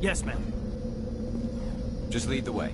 Yes, ma'am. Just lead the way.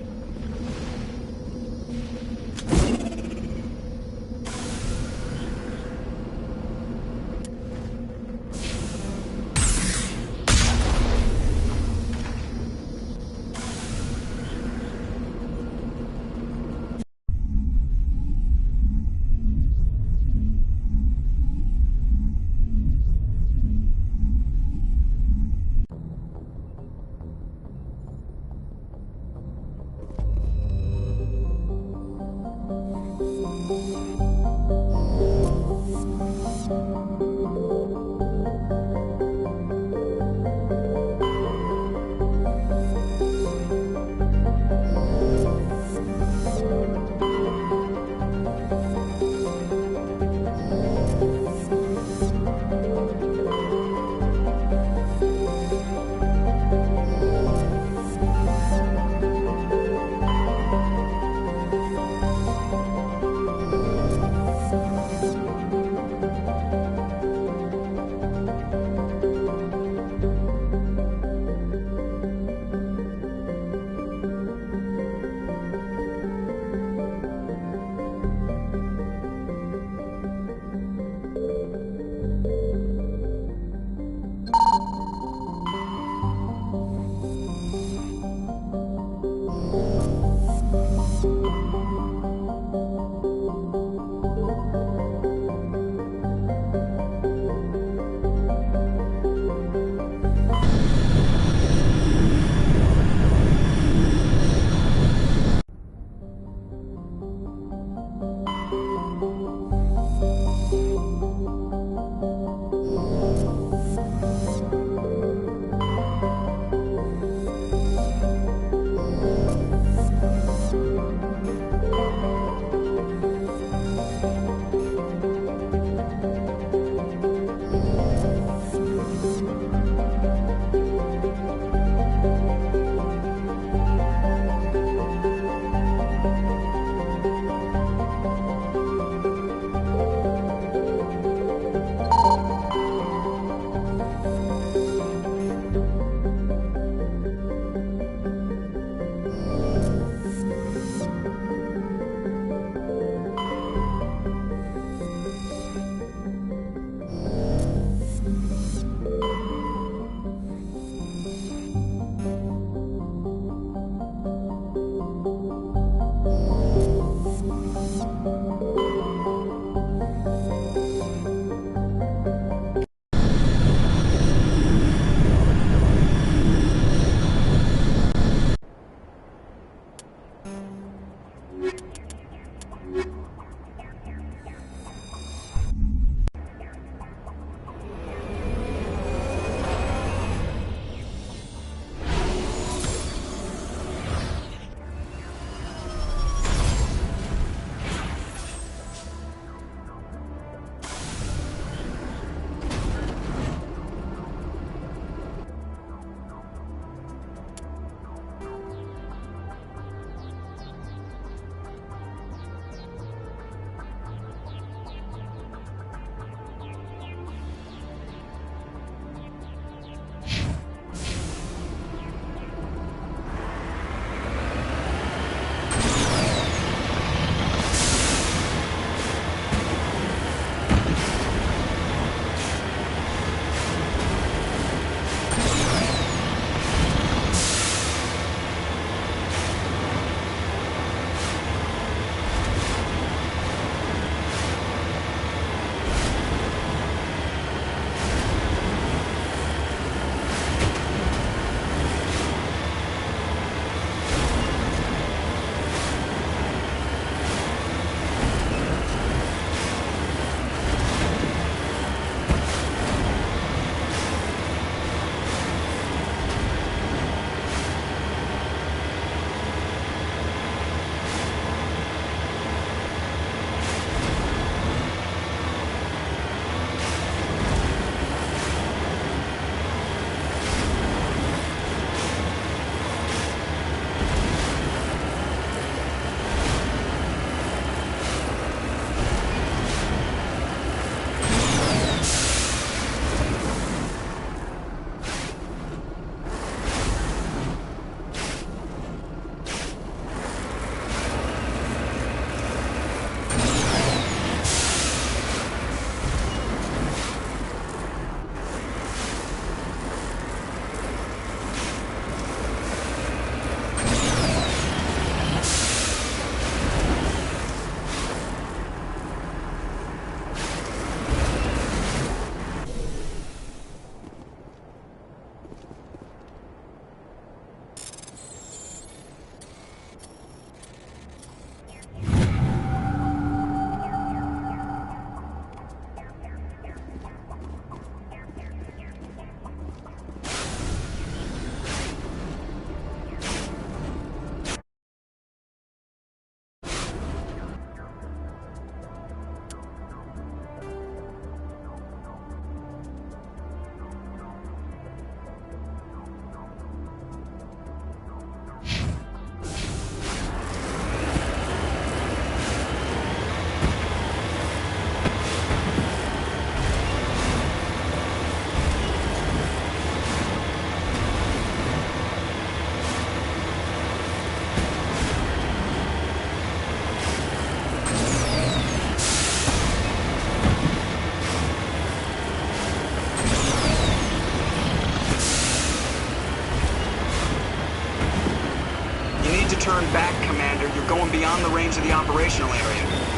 turn back, Commander. You're going beyond the range of the operational area.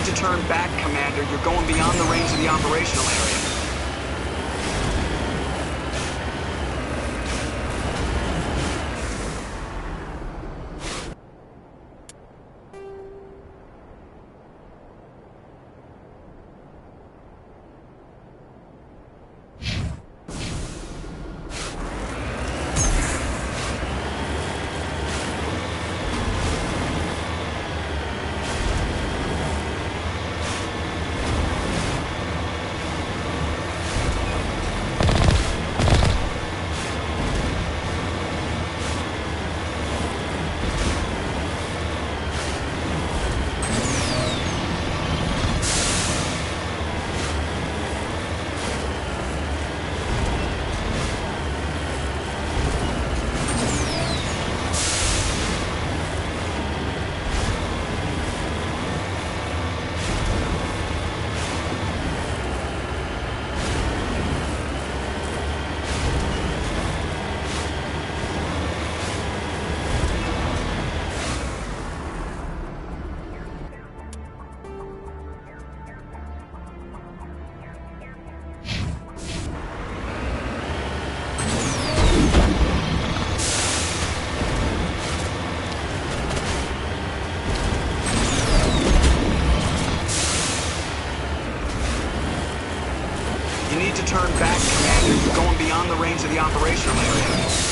need to turn back, Commander. You're going beyond the range of the operational area. You need to turn back, Commander. You're going beyond the range of the operational area.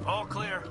All clear.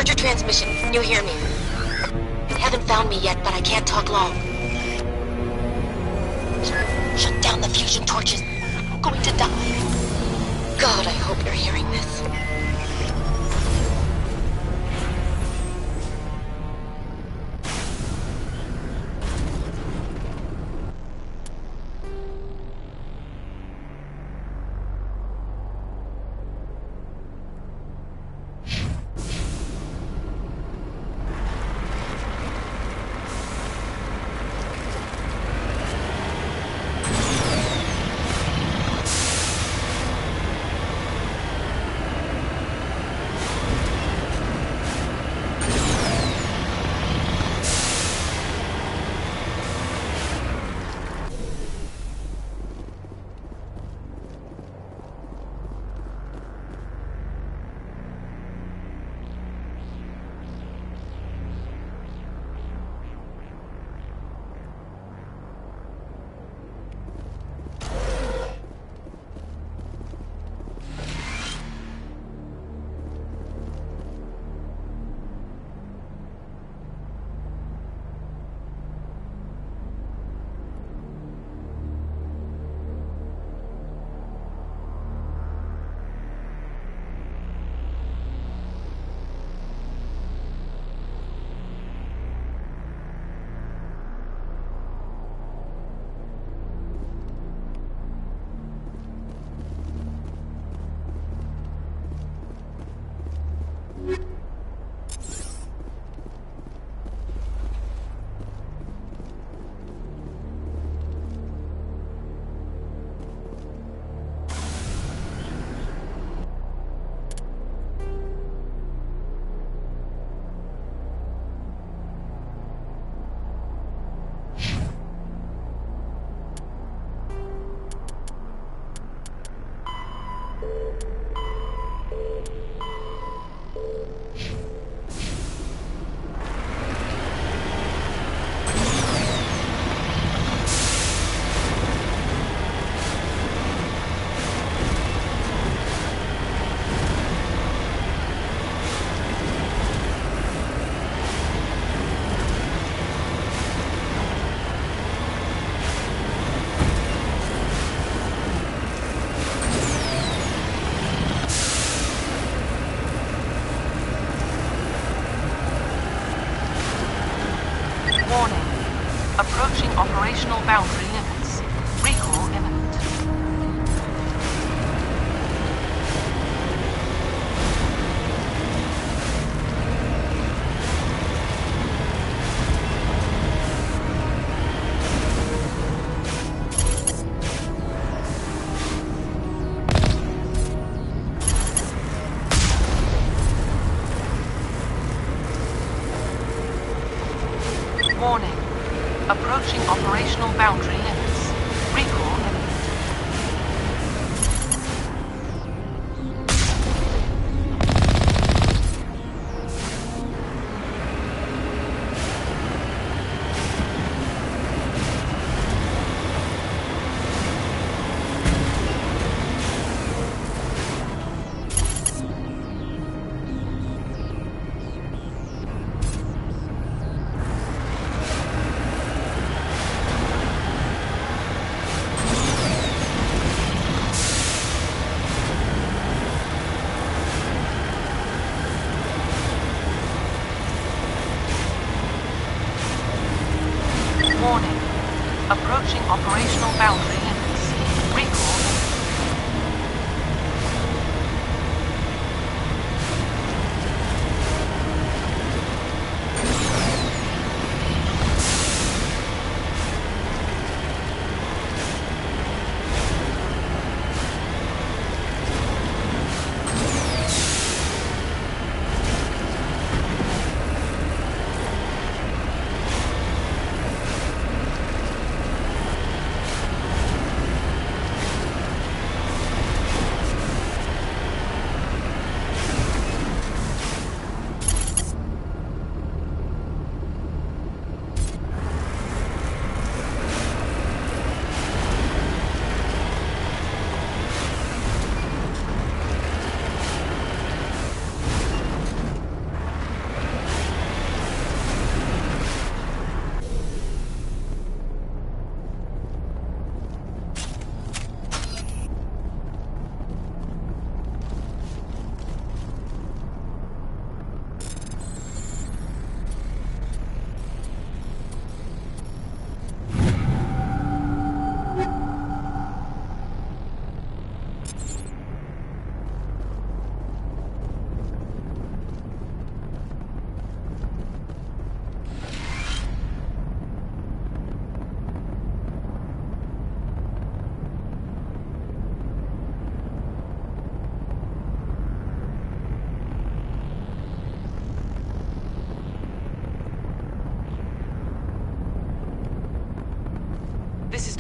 heard your transmission. Can you hear me? Haven't found me yet, but I can't talk long. Shut down the fusion torches. I'm going to die. God, I hope you're hearing this. Warning. Approaching operational boundary limits. Recall imminent. Warning. Approaching operational boundary limits. Recall imminent. Warning. Approaching operational boundary limits. Recall imminent.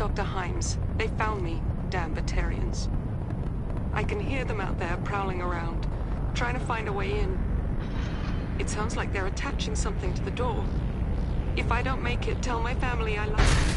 Dr. Himes. They found me, damn Batarians. I can hear them out there prowling around, trying to find a way in. It sounds like they're attaching something to the door. If I don't make it, tell my family I love them.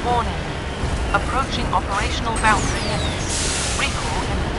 Warning. Approaching operational boundary limits. Recall imminent.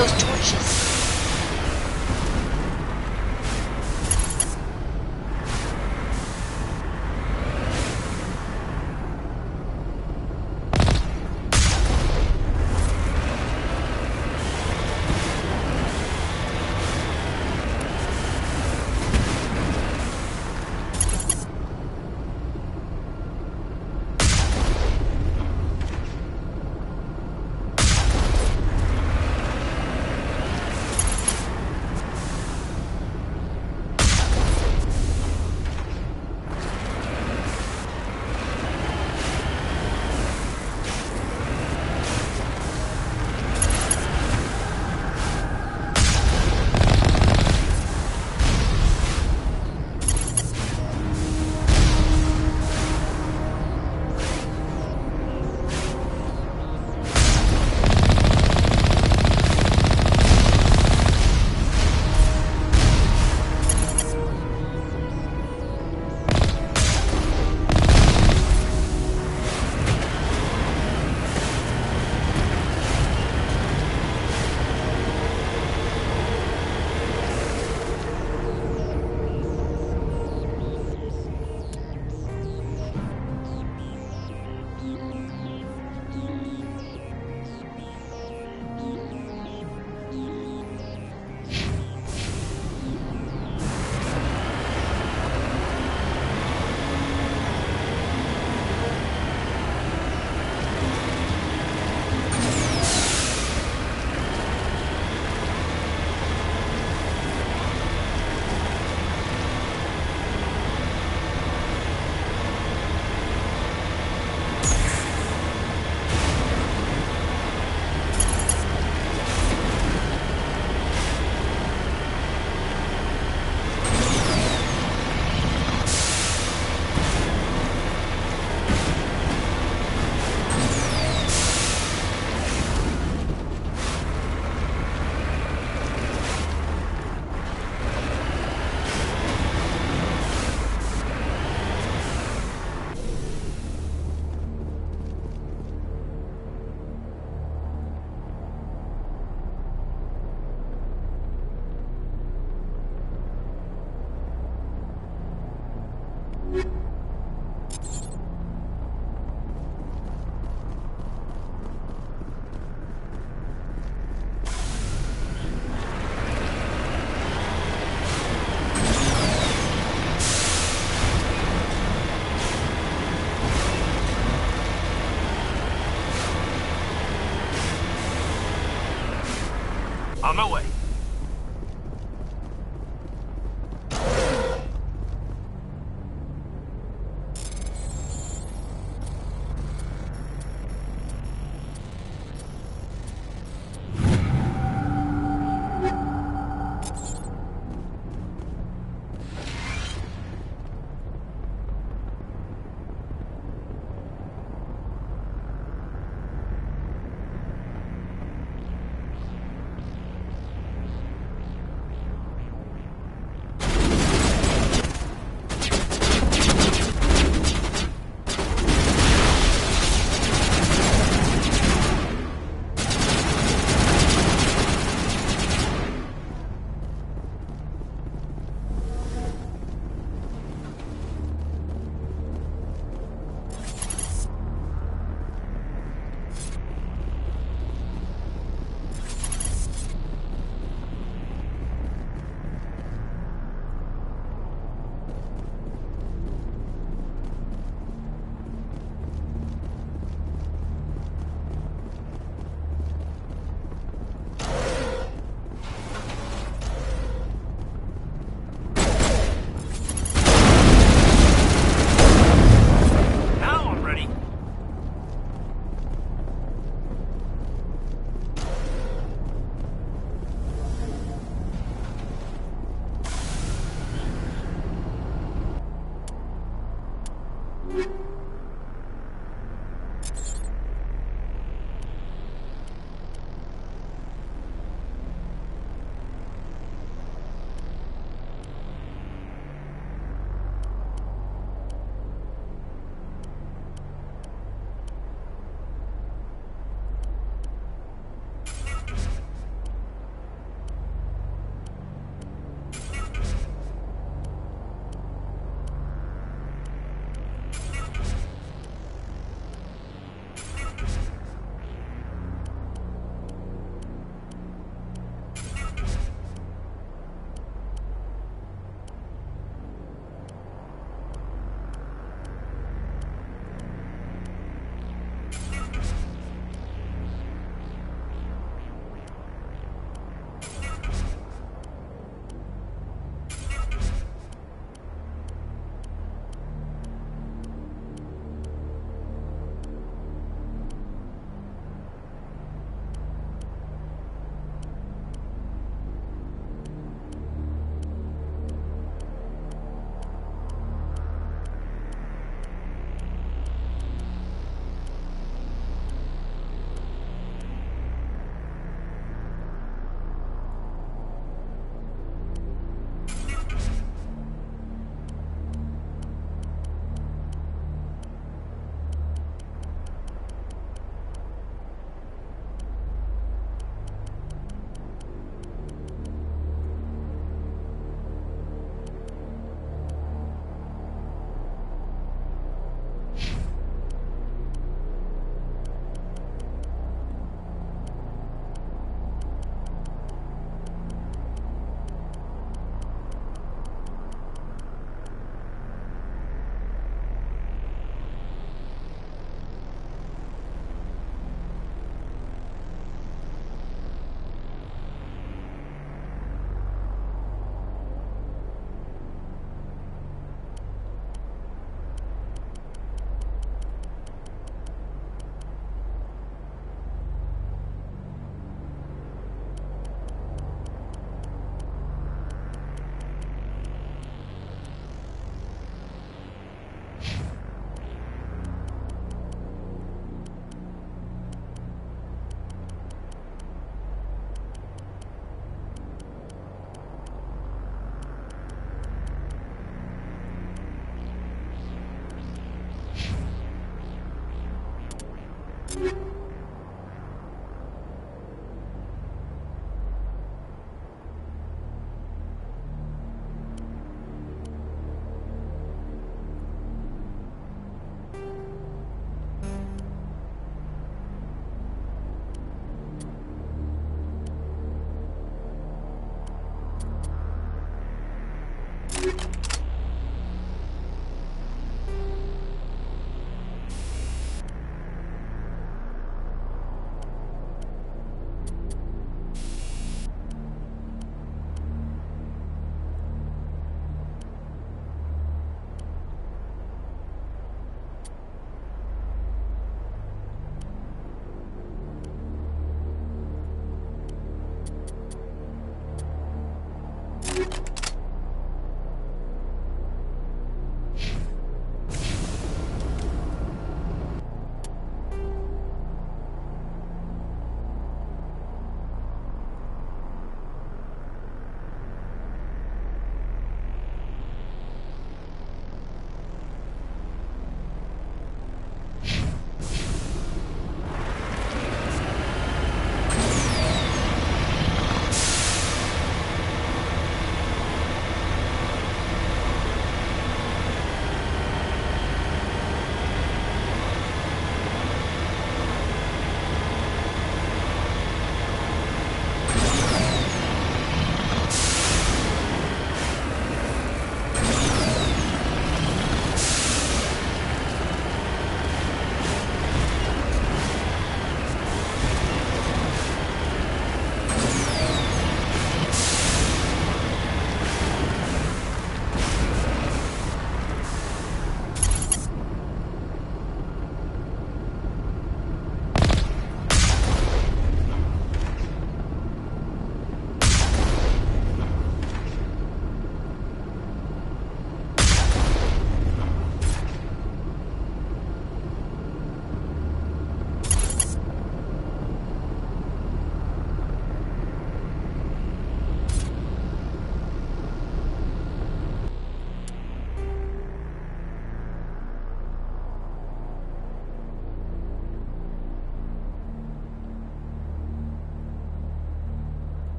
those torches. On my way.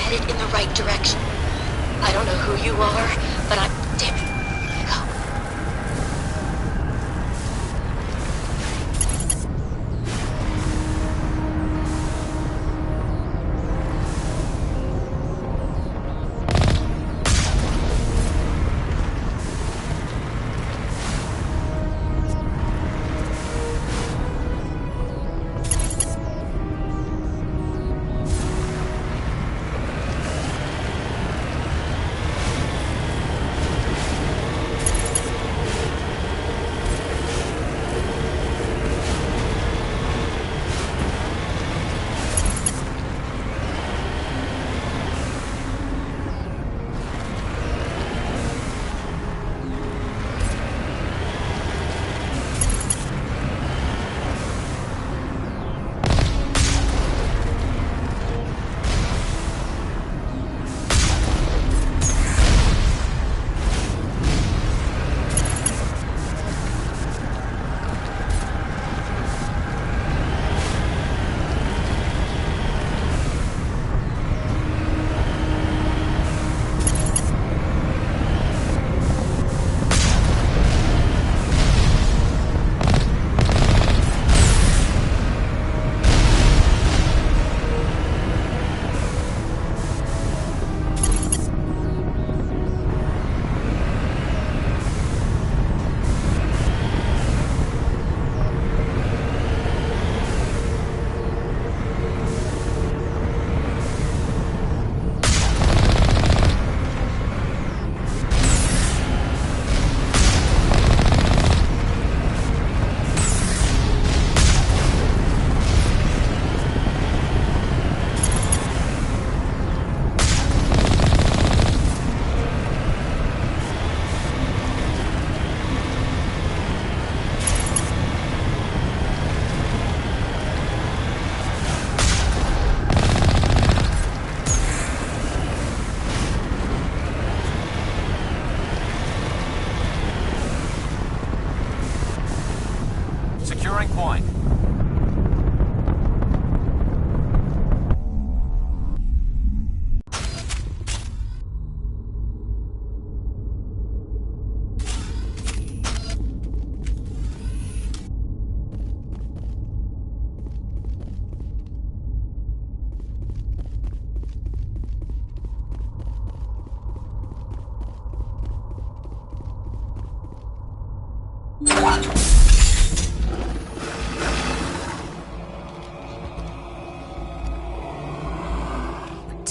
Headed in the right direction. I don't know who you are, but I'm... Damn it. Go.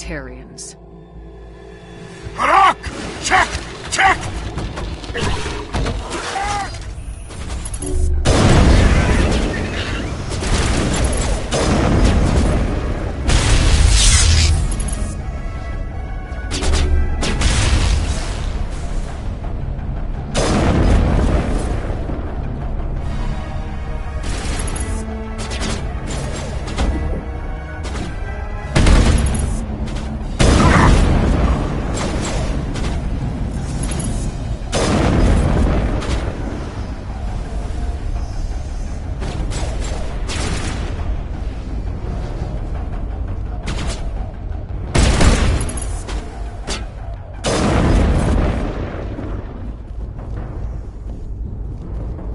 Batarians. Harak! Check! Check!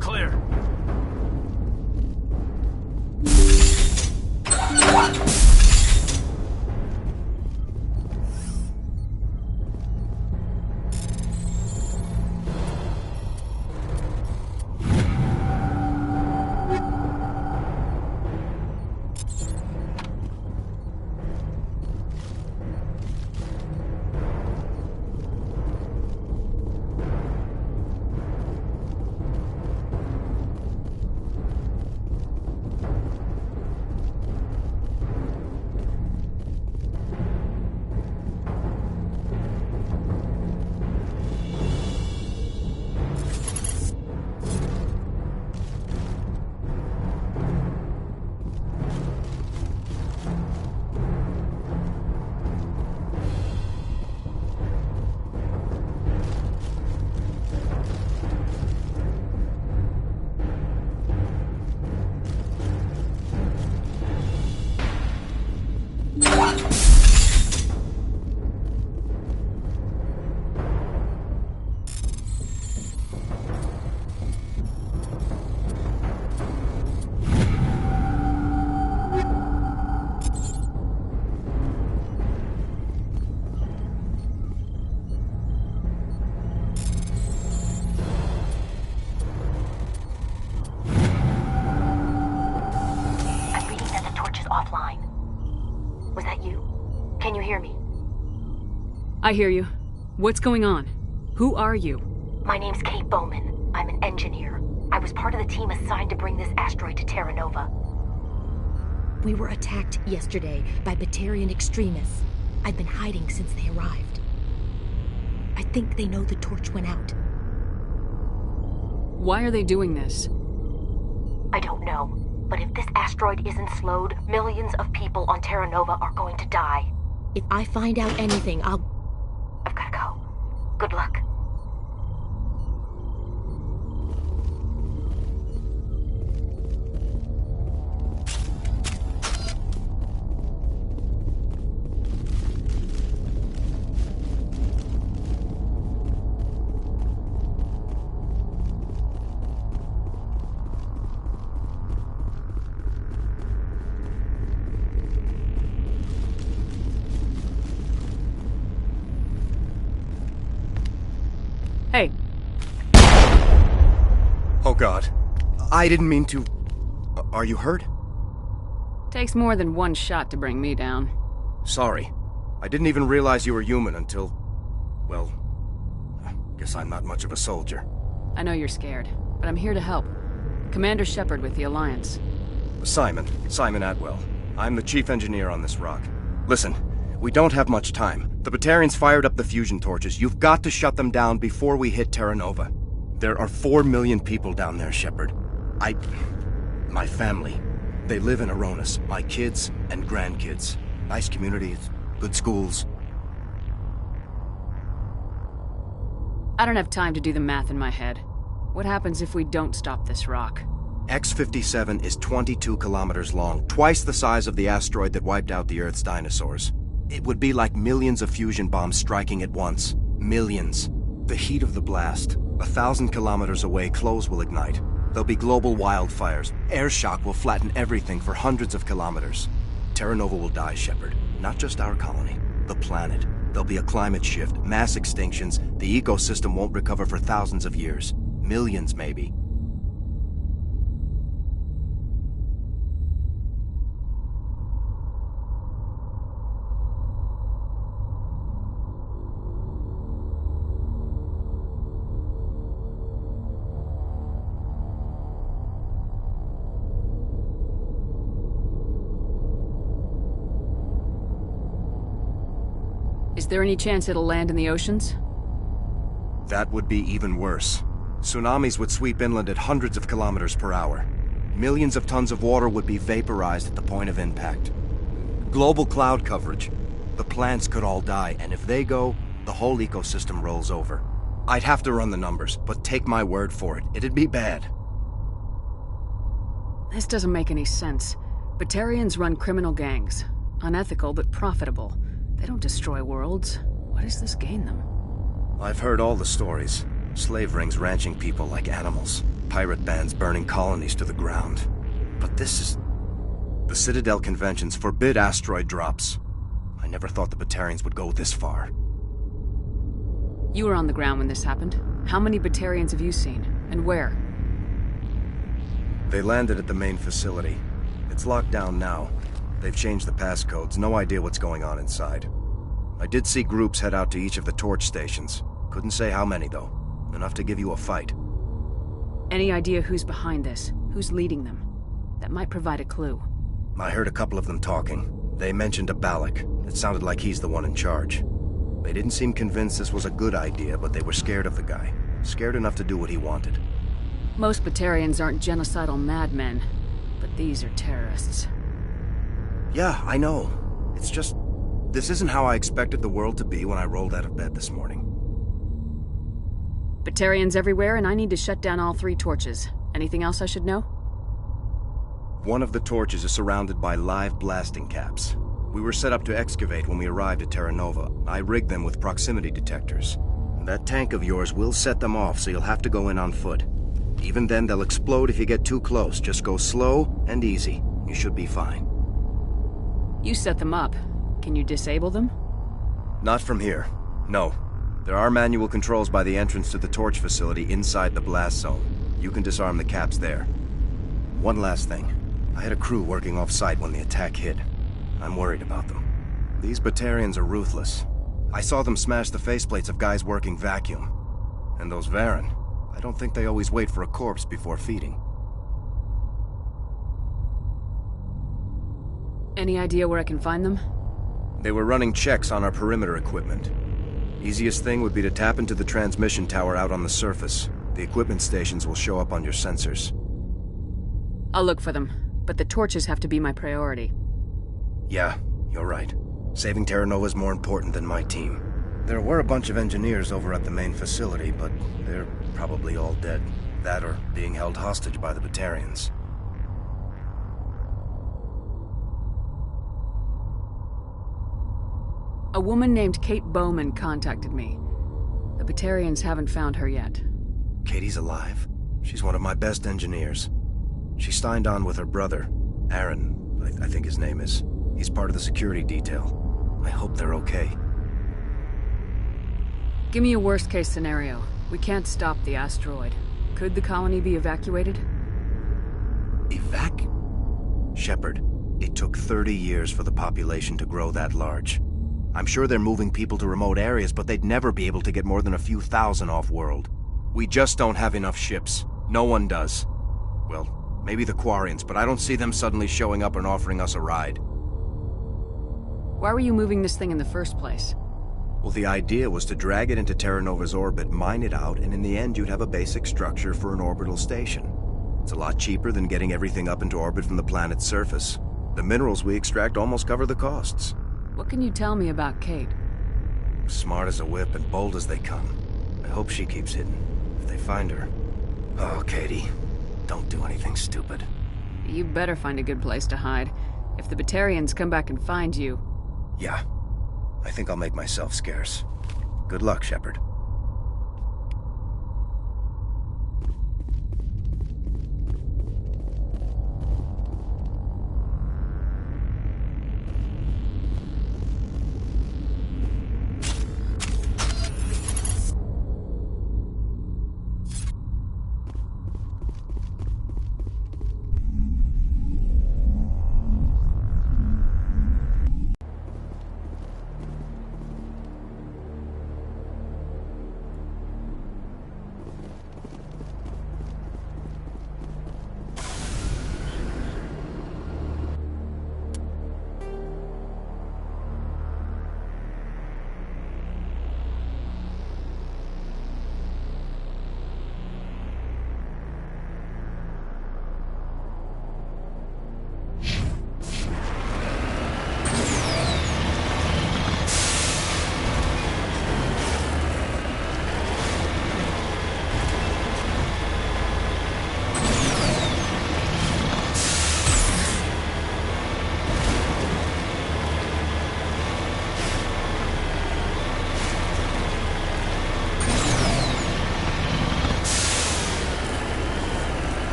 Clear. I'm reading that the torch is offline. Was that you? Can you hear me? I hear you. What's going on? Who are you? My name's Kate Bowman. I'm an engineer. I was part of the team assigned to bring this asteroid to Terra Nova. We were attacked yesterday by Batarian extremists. I've been hiding since they arrived. I think they know the torch went out. Why are they doing this? I don't know, but if this asteroid isn't slowed, millions of people on Terra Nova are going to die. If I find out anything, I've gotta go. Good luck. Hey, Oh God. I didn't mean to... Are you hurt? takes more than one shot to bring me down. Sorry. I didn't even realize you were human until... Well... I guess I'm not much of a soldier. I know you're scared, but I'm here to help. Commander Shepard with the Alliance. Simon Atwell. I'm the chief engineer on this rock. Listen, we don't have much time. The Batarians fired up the fusion torches. You've got to shut them down before we hit Terra Nova. There are 4 million people down there, Shepard. My family. They live in Aronis. My kids and grandkids. Nice communities, good schools. I don't have time to do the math in my head. What happens if we don't stop this rock? X-57 is 22 kilometers long, twice the size of the asteroid that wiped out the Earth's dinosaurs. It would be like millions of fusion bombs striking at once. Millions. The heat of the blast. 1,000 kilometers away, clothes will ignite. There'll be global wildfires. Air shock will flatten everything for hundreds of kilometers. Terra Nova will die, Shepard. Not just our colony. The planet. There'll be a climate shift, mass extinctions. The ecosystem won't recover for thousands of years. Millions, maybe. Is there any chance it'll land in the oceans? That would be even worse. Tsunamis would sweep inland at hundreds of kilometers per hour. Millions of tons of water would be vaporized at the point of impact. Global cloud coverage. The plants could all die, and if they go, the whole ecosystem rolls over. I'd have to run the numbers, but take my word for it, it'd be bad. This doesn't make any sense. Batarians run criminal gangs. Unethical, but profitable. They don't destroy worlds. What does this gain them? I've heard all the stories. Slave rings ranching people like animals. Pirate bands burning colonies to the ground. But this is... The Citadel conventions forbid asteroid drops. I never thought the Batarians would go this far. You were on the ground when this happened. How many Batarians have you seen? And where? They landed at the main facility. It's locked down now. They've changed the passcodes, no idea what's going on inside. I did see groups head out to each of the torch stations. Couldn't say how many, though. Enough to give you a fight. Any idea who's behind this? Who's leading them? That might provide a clue. I heard a couple of them talking. They mentioned a Balak. It sounded like he's the one in charge. They didn't seem convinced this was a good idea, but they were scared of the guy. Scared enough to do what he wanted. Most Batarians aren't genocidal madmen, but these are terrorists. Yeah, I know. It's just... This isn't how I expected the world to be when I rolled out of bed this morning. Batarians everywhere, and I need to shut down all 3 torches. Anything else I should know? One of the torches is surrounded by live blasting caps. We were set up to excavate when we arrived at Terra Nova. I rigged them with proximity detectors. That tank of yours will set them off, so you'll have to go in on foot. Even then, they'll explode if you get too close. Just go slow and easy. You should be fine. You set them up. Can you disable them? Not from here. No. There are manual controls by the entrance to the torch facility inside the blast zone. You can disarm the caps there. One last thing. I had a crew working off-site when the attack hit. I'm worried about them. These Batarians are ruthless. I saw them smash the faceplates of guys working vacuum. And those Varen, I don't think they always wait for a corpse before feeding. Any idea where I can find them? They were running checks on our perimeter equipment. Easiest thing would be to tap into the transmission tower out on the surface. The equipment stations will show up on your sensors. I'll look for them, but the torches have to be my priority. Yeah, you're right. Saving Terra Nova is more important than my team. There were a bunch of engineers over at the main facility, but they're probably all dead. That or being held hostage by the Batarians. A woman named Kate Bowman contacted me. The Batarians haven't found her yet. Katie's alive? She's one of my best engineers. She signed on with her brother, Aaron, I think his name is. He's part of the security detail. I hope they're okay. Give me a worst-case scenario. We can't stop the asteroid. Could the colony be evacuated? Shepard, it took 30 years for the population to grow that large. I'm sure they're moving people to remote areas, but they'd never be able to get more than a few thousand off-world. We just don't have enough ships. No one does. Well, maybe the Quarians, but I don't see them suddenly showing up and offering us a ride. Why were you moving this thing in the first place? Well, the idea was to drag it into Terra Nova's orbit, mine it out, and in the end you'd have a basic structure for an orbital station. It's a lot cheaper than getting everything up into orbit from the planet's surface. The minerals we extract almost cover the costs. What can you tell me about Kate? Smart as a whip and bold as they come. I hope she keeps hidden. If they find her... Oh, Katie. Don't do anything stupid. You better find a good place to hide. If the Batarians come back and find you... Yeah. I think I'll make myself scarce. Good luck, Shepard.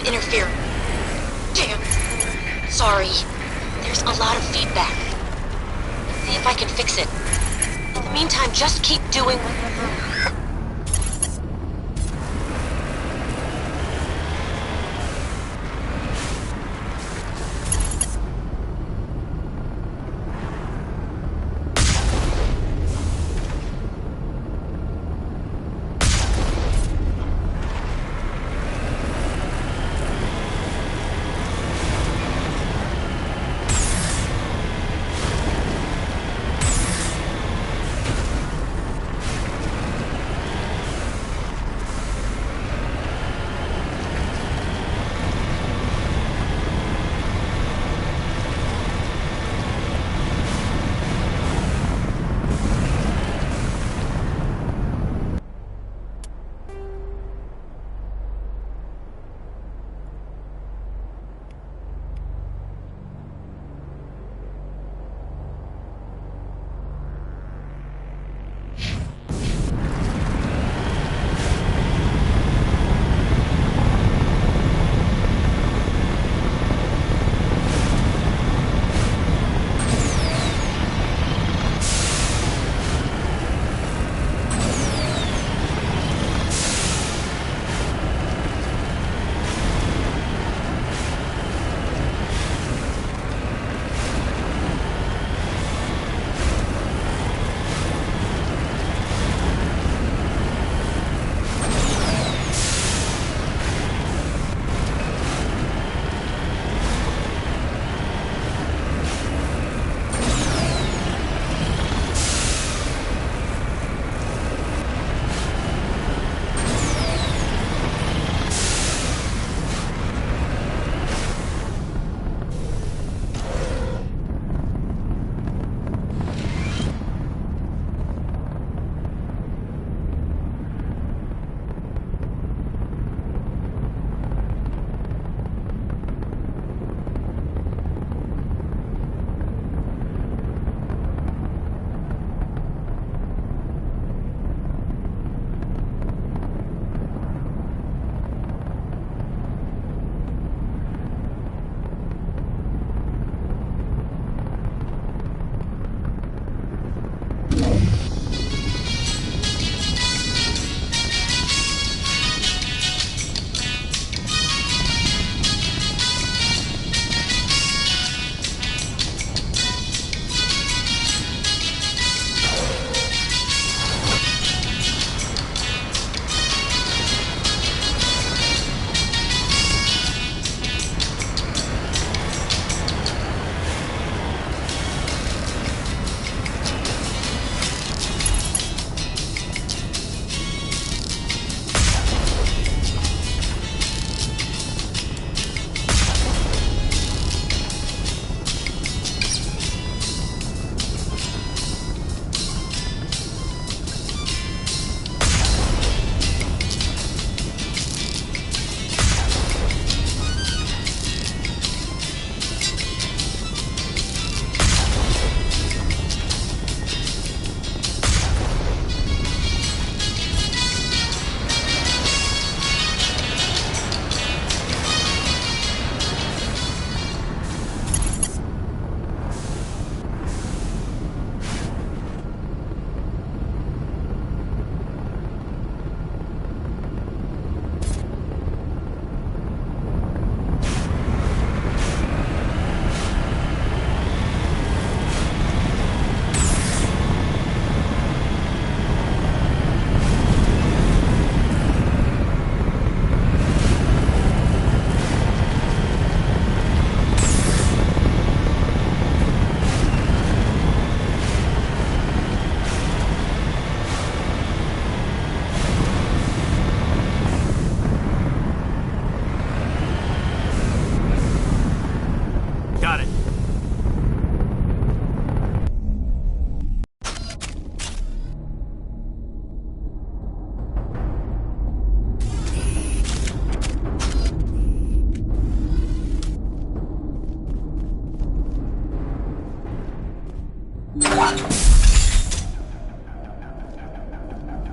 interfering. Damn. Sorry. There's a lot of feedback. Let's see if I can fix it. In the meantime, just keep doing whatever.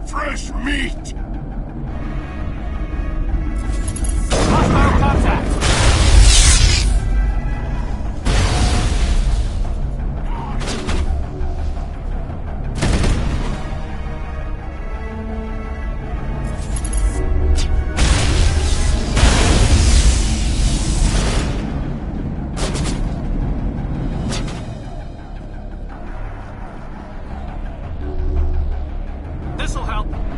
Fresh meat! Hostile contact! help.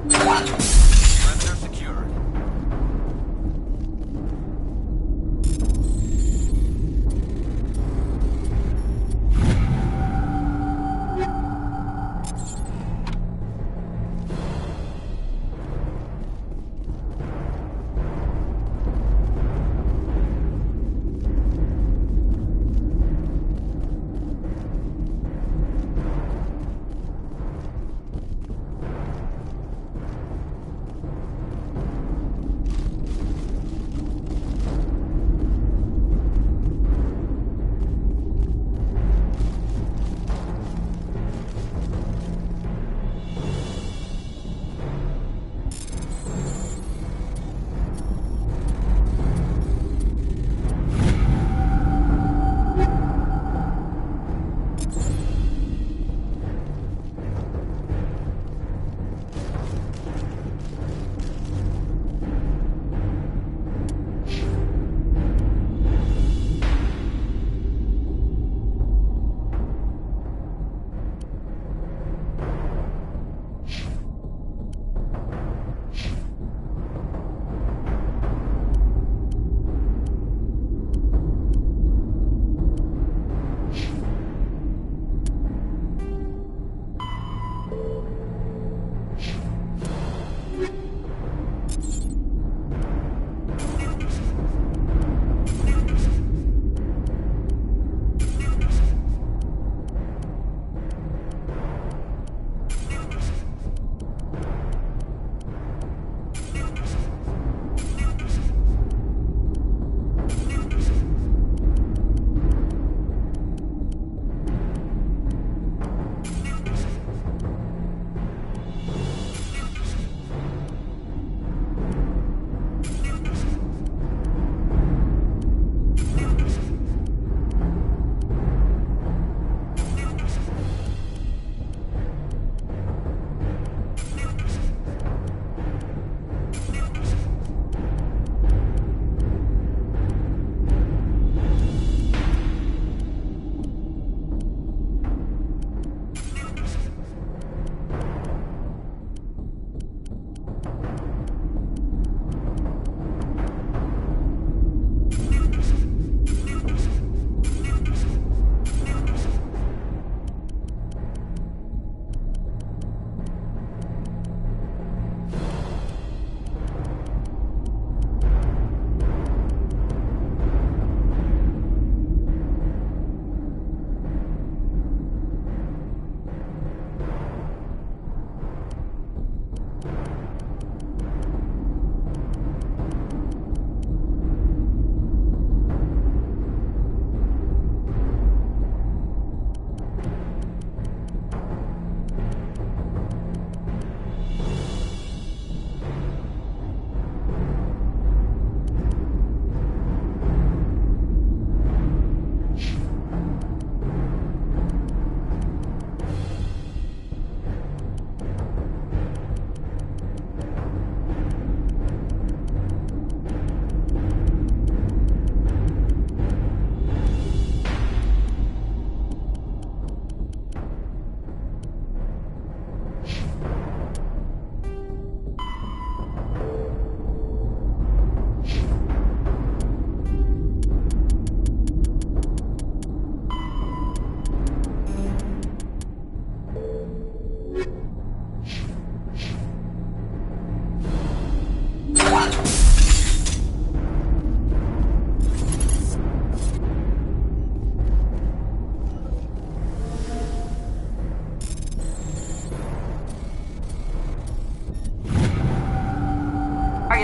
Perimeter secured.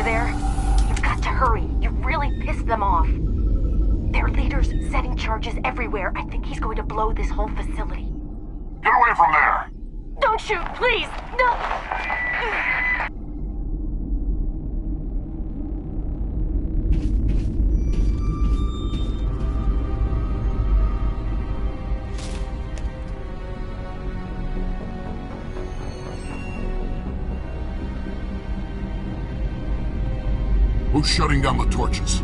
you there? You've got to hurry. You've really pissed them off. Their leader's setting charges everywhere. I think he's going to blow this whole facility. Get away from there! Don't shoot, please! No! Who's shutting down the torches?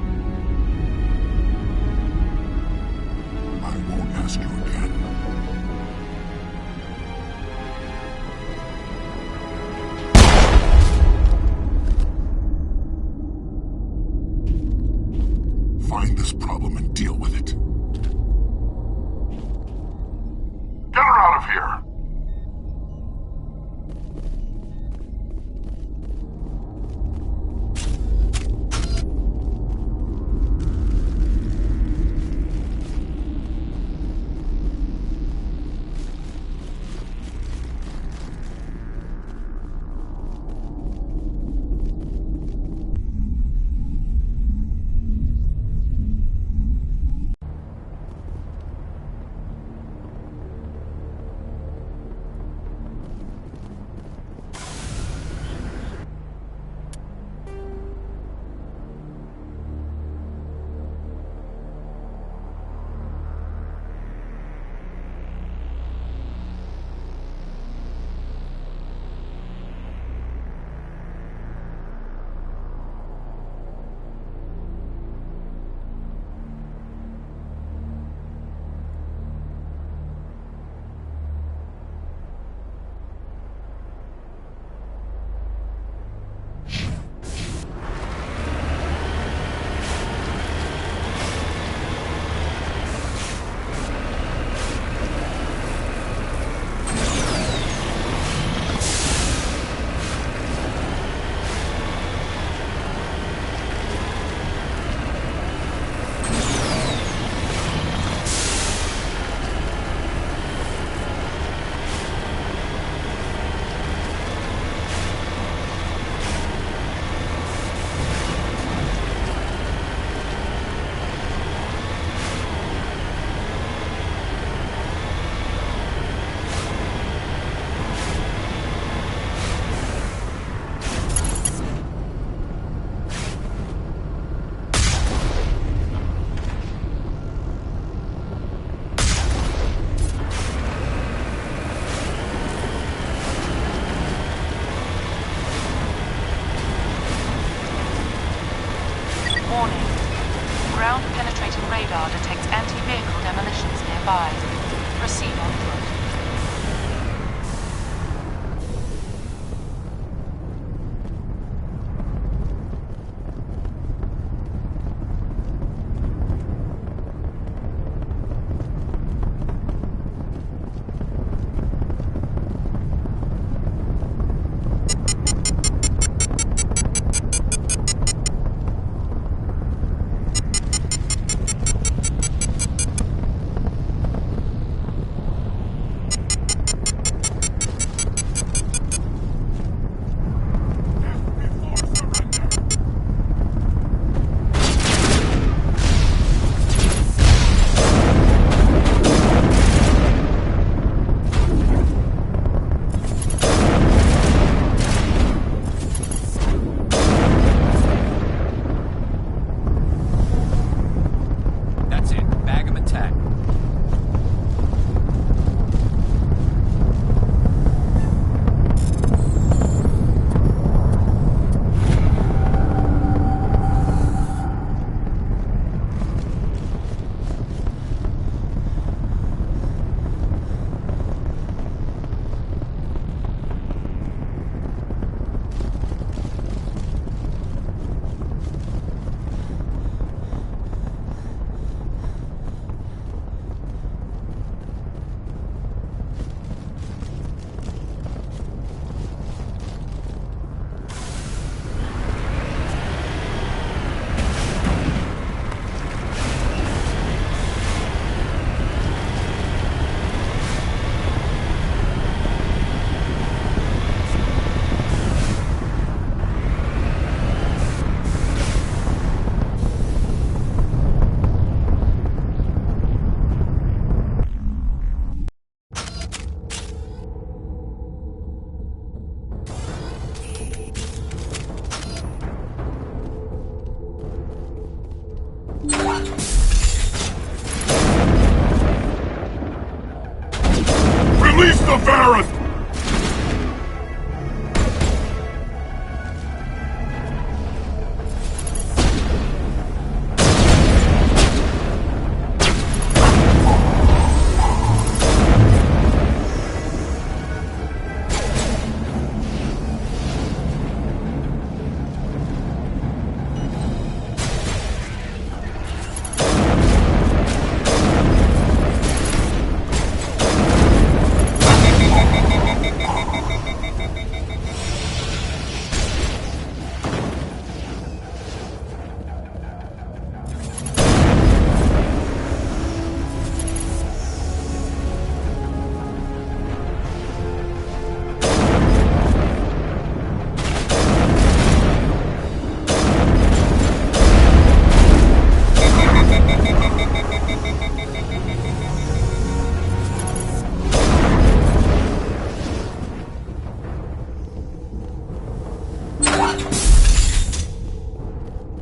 I won't ask you again. Find this problem and deal with it. Get her out of here! Warning. Ground-penetrating radar detects anti-vehicle demolitions nearby. Proceed on foot. Baron!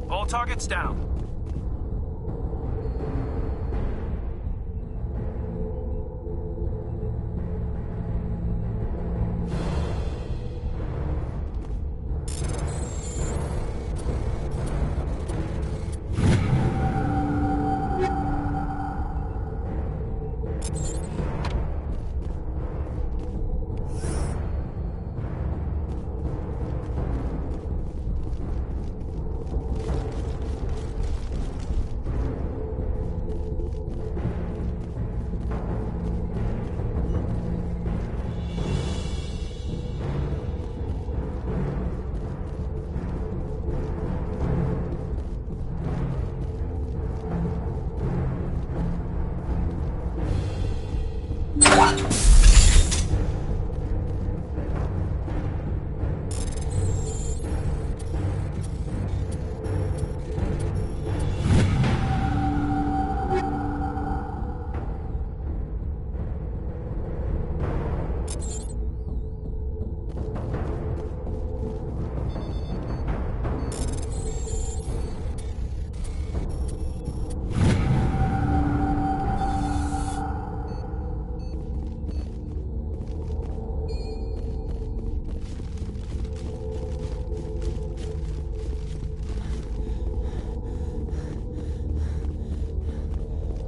All targets down.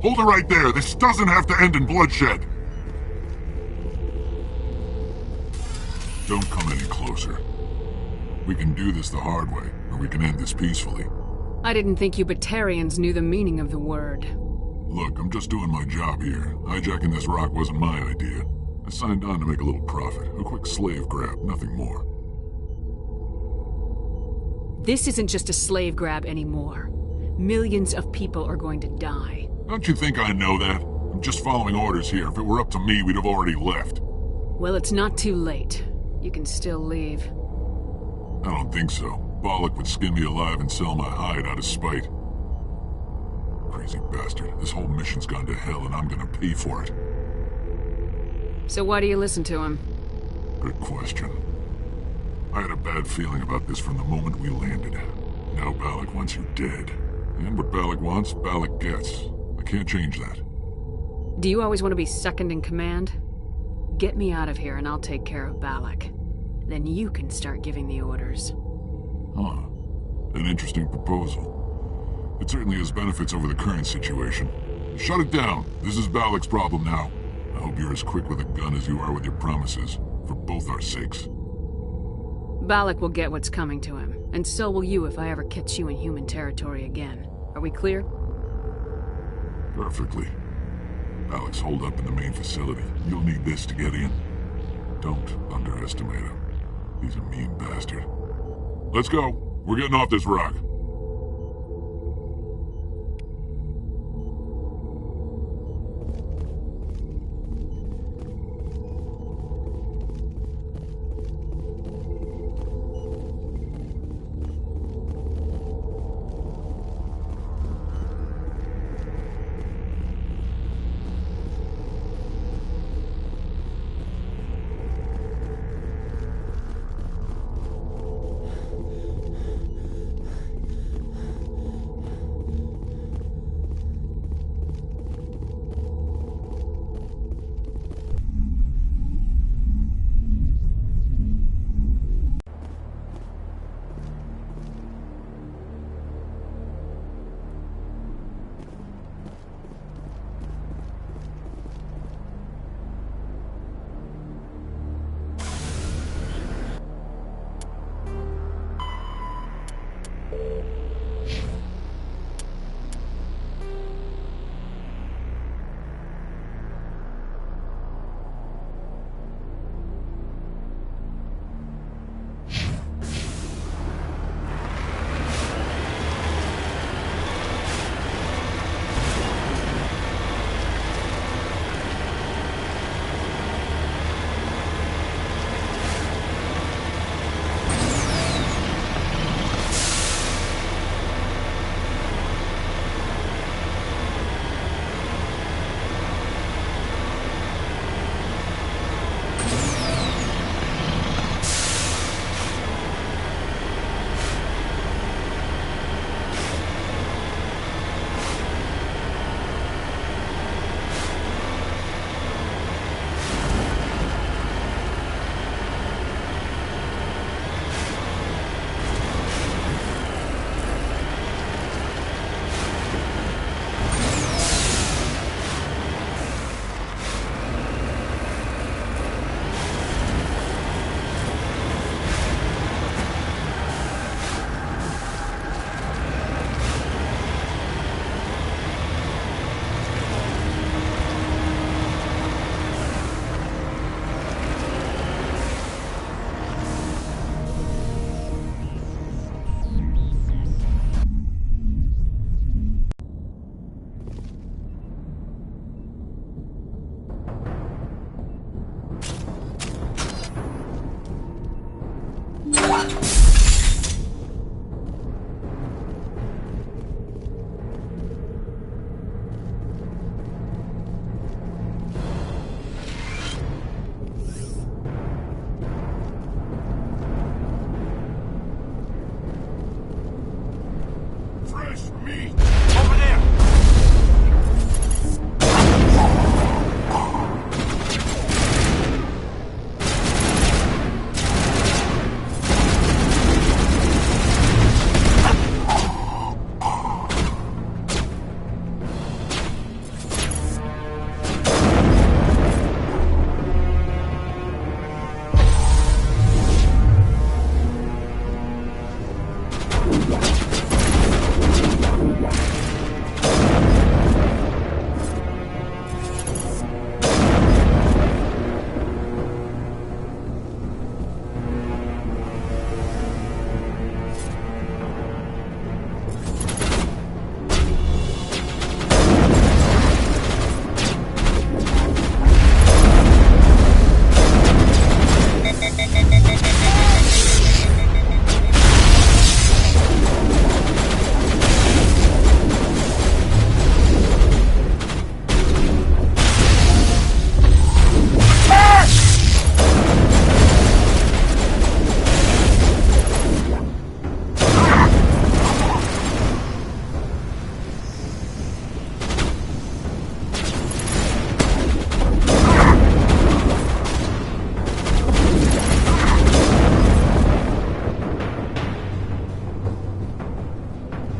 Hold it right there. This doesn't have to end in bloodshed. Don't come any closer. We can do this the hard way, or we can end this peacefully. I didn't think you Batarians knew the meaning of the word. Look, I'm just doing my job here. Hijacking this rock wasn't my idea. I signed on to make a little profit. A quick slave grab, nothing more. This isn't just a slave grab anymore. Millions of people are going to die. Don't you think I know that? I'm just following orders here. If it were up to me, we'd have already left. Well, it's not too late. You can still leave. I don't think so. Bollock would skin me alive and sell my hide out of spite. Crazy bastard. This whole mission's gone to hell and I'm gonna pay for it. So why do you listen to him? Good question. I had a bad feeling about this from the moment we landed. Now Bollock wants you dead. And what Bollock wants, Bollock gets. I can't change that. Do you always want to be second in command? Get me out of here and I'll take care of Bollock. Then you can start giving the orders. Huh. An interesting proposal. It certainly has benefits over the current situation. Shut it down. This is Bollock's problem now. I hope you're as quick with a gun as you are with your promises, for both our sakes. Bollock will get what's coming to him, and so will you if I ever catch you in human territory again. Are we clear? Perfectly. Bollock's holed up in the main facility. You'll need this to get in. Don't underestimate him. He's a mean bastard. Let's go. We're getting off this rock. this for me? Over there!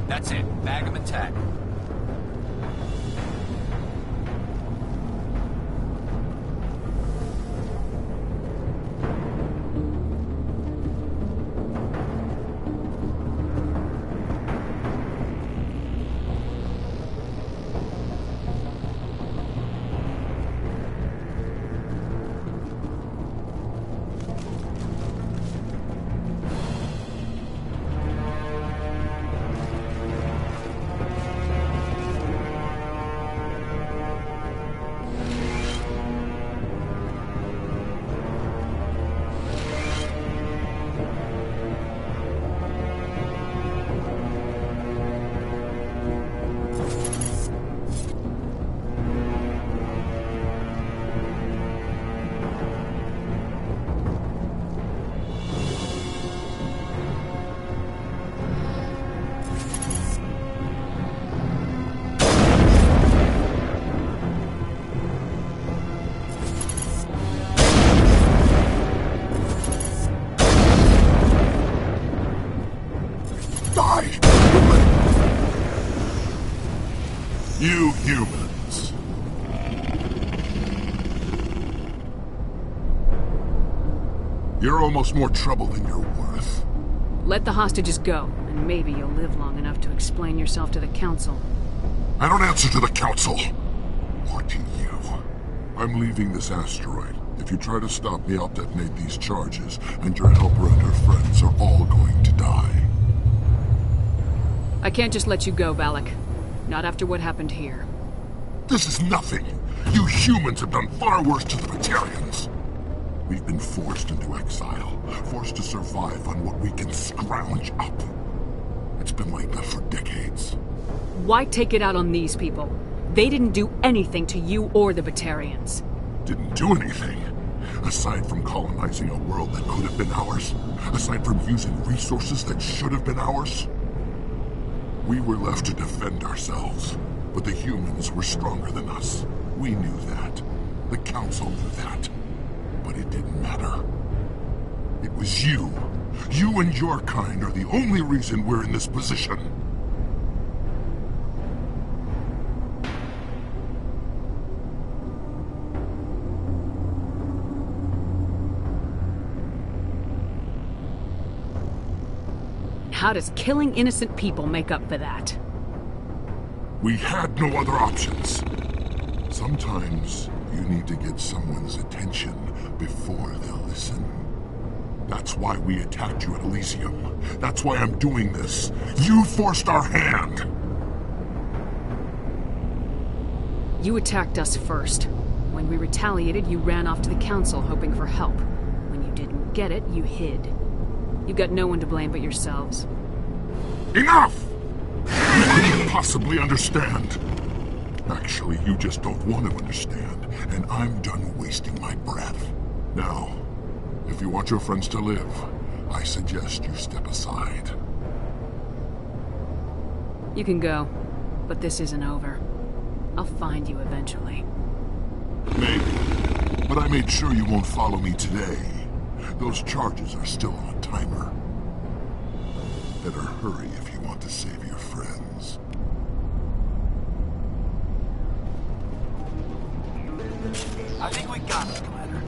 That's it. Bag him and tag him. You humans. You're almost more trouble than you're worth. Let the hostages go, and maybe you'll live long enough to explain yourself to the Council. I don't answer to the Council. Or to you. I'm leaving this asteroid. If you try to stop me, I'll detonate these charges, and your helper and her friends are all going to die. I can't just let you go, Valak. Not after what happened here. This is nothing. You humans have done far worse to the Batarians. We've been forced into exile, forced to survive on what we can scrounge up. It's been like that for decades. Why take it out on these people? They didn't do anything to you or the Batarians. Didn't do anything. Aside from colonizing a world that could have been ours. Aside from using resources that should have been ours. We were left to defend ourselves. But the humans were stronger than us. We knew that. The Council knew that. But it didn't matter. It was you. You and your kind are the only reason we're in this position. How does killing innocent people make up for that? We had no other options. Sometimes you need to get someone's attention before they'll listen. That's why we attacked you at Elysium. That's why I'm doing this. You forced our hand! You attacked us first. When we retaliated, you ran off to the Council hoping for help. When you didn't get it, you hid. You got no one to blame but yourselves. Enough! You couldn't possibly understand. Actually, you just don't want to understand, and I'm done wasting my breath. Now, if you want your friends to live, I suggest you step aside. You can go, but this isn't over. I'll find you eventually. Maybe. But I made sure you won't follow me today. Those charges are still on a timer. Better hurry if you want to save your friends. I think we got it, Commander.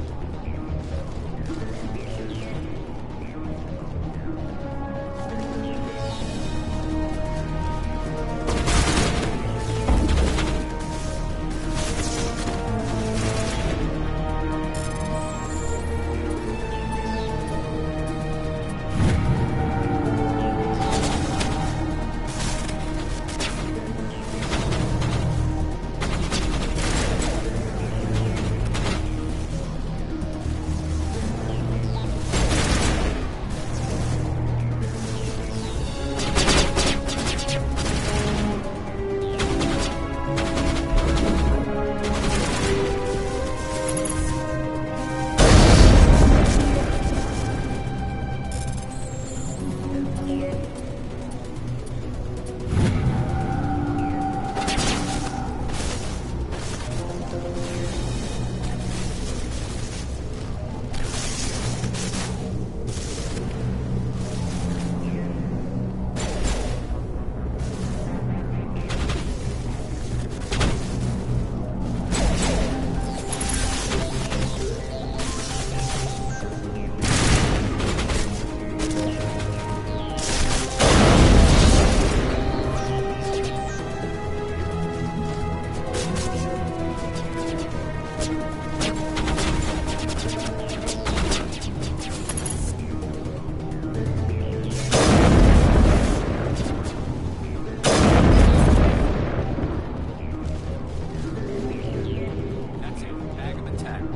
That's it. Bag 'em and tack 'em.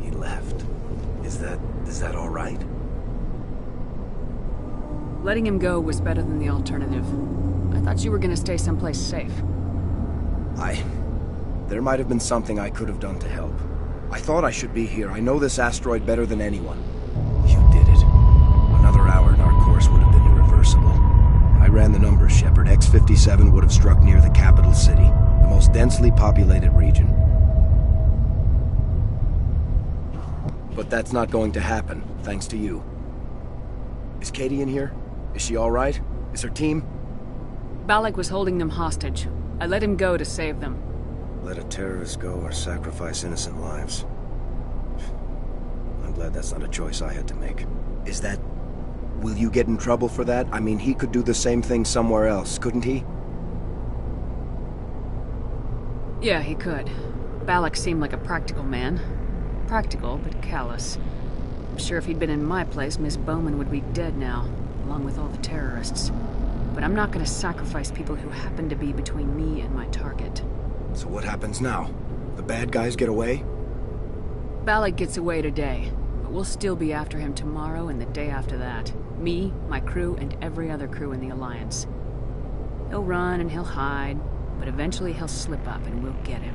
He left. Is that all right? Letting him go was better than the alternative. I thought you were gonna stay someplace safe. There might have been something I could have done to help. I thought I should be here. I know this asteroid better than anyone. You did it. Another hour and our course would have been irreversible. I ran the numbers, Shepard. X-57 would have struck near the capital city, the most densely populated region. But that's not going to happen, thanks to you. Is Katie in here? Is she all right? Is her team? Balak was holding them hostage. I let him go to save them. Let a terrorist go or sacrifice innocent lives. I'm glad that's not a choice I had to make. Is that... Will you get in trouble for that? I mean, he could do the same thing somewhere else, couldn't he? Yeah, he could. Balak seemed like a practical man. Practical, but callous. I'm sure if he'd been in my place, Miss Bowman would be dead now, along with all the terrorists. But I'm not gonna sacrifice people who happen to be between me and my target. So what happens now? The bad guys get away? Balak gets away today, but we'll still be after him tomorrow and the day after that. Me, my crew, and every other crew in the Alliance. He'll run and he'll hide, but eventually he'll slip up and we'll get him.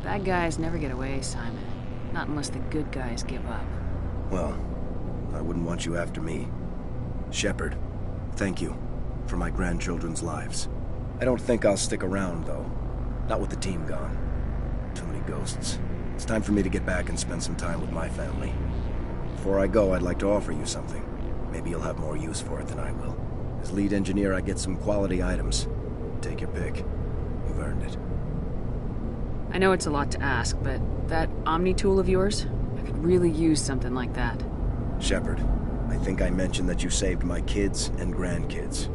Bad guys never get away, Simon. Not unless the good guys give up. Well, I wouldn't want you after me. Shepard, thank you for my grandchildren's lives. I don't think I'll stick around, though. Not with the team gone. Too many ghosts. It's time for me to get back and spend some time with my family. Before I go, I'd like to offer you something. Maybe you'll have more use for it than I will. As lead engineer, I get some quality items. Take your pick. You've earned it. I know it's a lot to ask, but that Omni tool of yours? I could really use something like that. Shepard, I think I mentioned that you saved my kids and grandkids.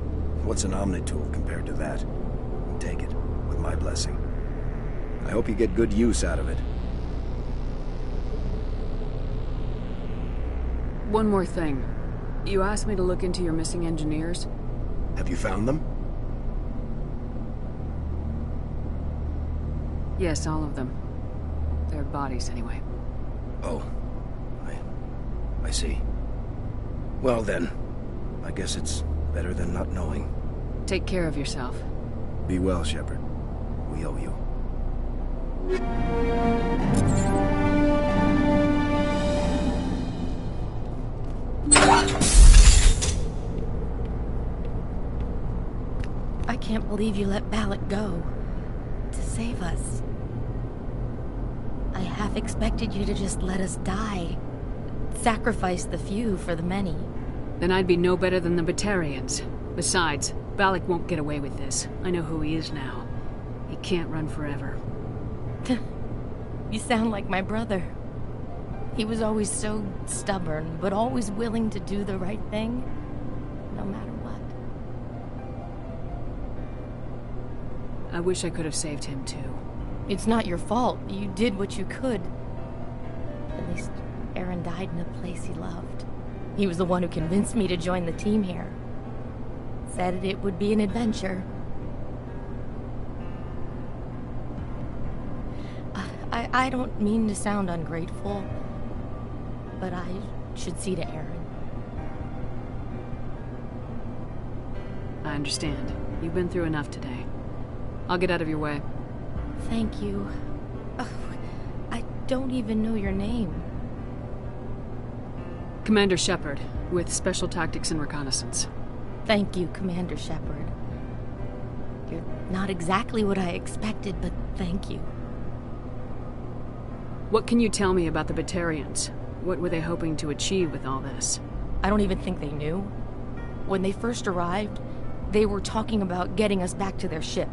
What's an Omni tool compared to that? Take it, with my blessing. I hope you get good use out of it. One more thing. You asked me to look into your missing engineers? Have you found them? Yes, all of them. Their bodies, anyway. Oh. I see. Well then, I guess it's better than not knowing. Take care of yourself. Be well, Shepard. we owe you. I can't believe you let Balak go. To save us. I half expected you to just let us die. Sacrifice the few for the many. Then I'd be no better than the Batarians. Besides, Balak won't get away with this. I know who he is now. He can't run forever. You sound like my brother. He was always so stubborn, but always willing to do the right thing, no matter what. I wish I could have saved him too. It's not your fault. You did what you could. At least Aaron died in a place he loved. He was the one who convinced me to join the team here. Said it would be an adventure. I don't mean to sound ungrateful, but I should see to Aaron. I understand. You've been through enough today. I'll get out of your way. Thank you. Oh, I don't even know your name. Commander Shepard, with Special Tactics and Reconnaissance. Thank you, Commander Shepard. You're not exactly what I expected, but thank you. What can you tell me about the Batarians? What were they hoping to achieve with all this? I don't even think they knew. When they first arrived, they were talking about getting us back to their ship.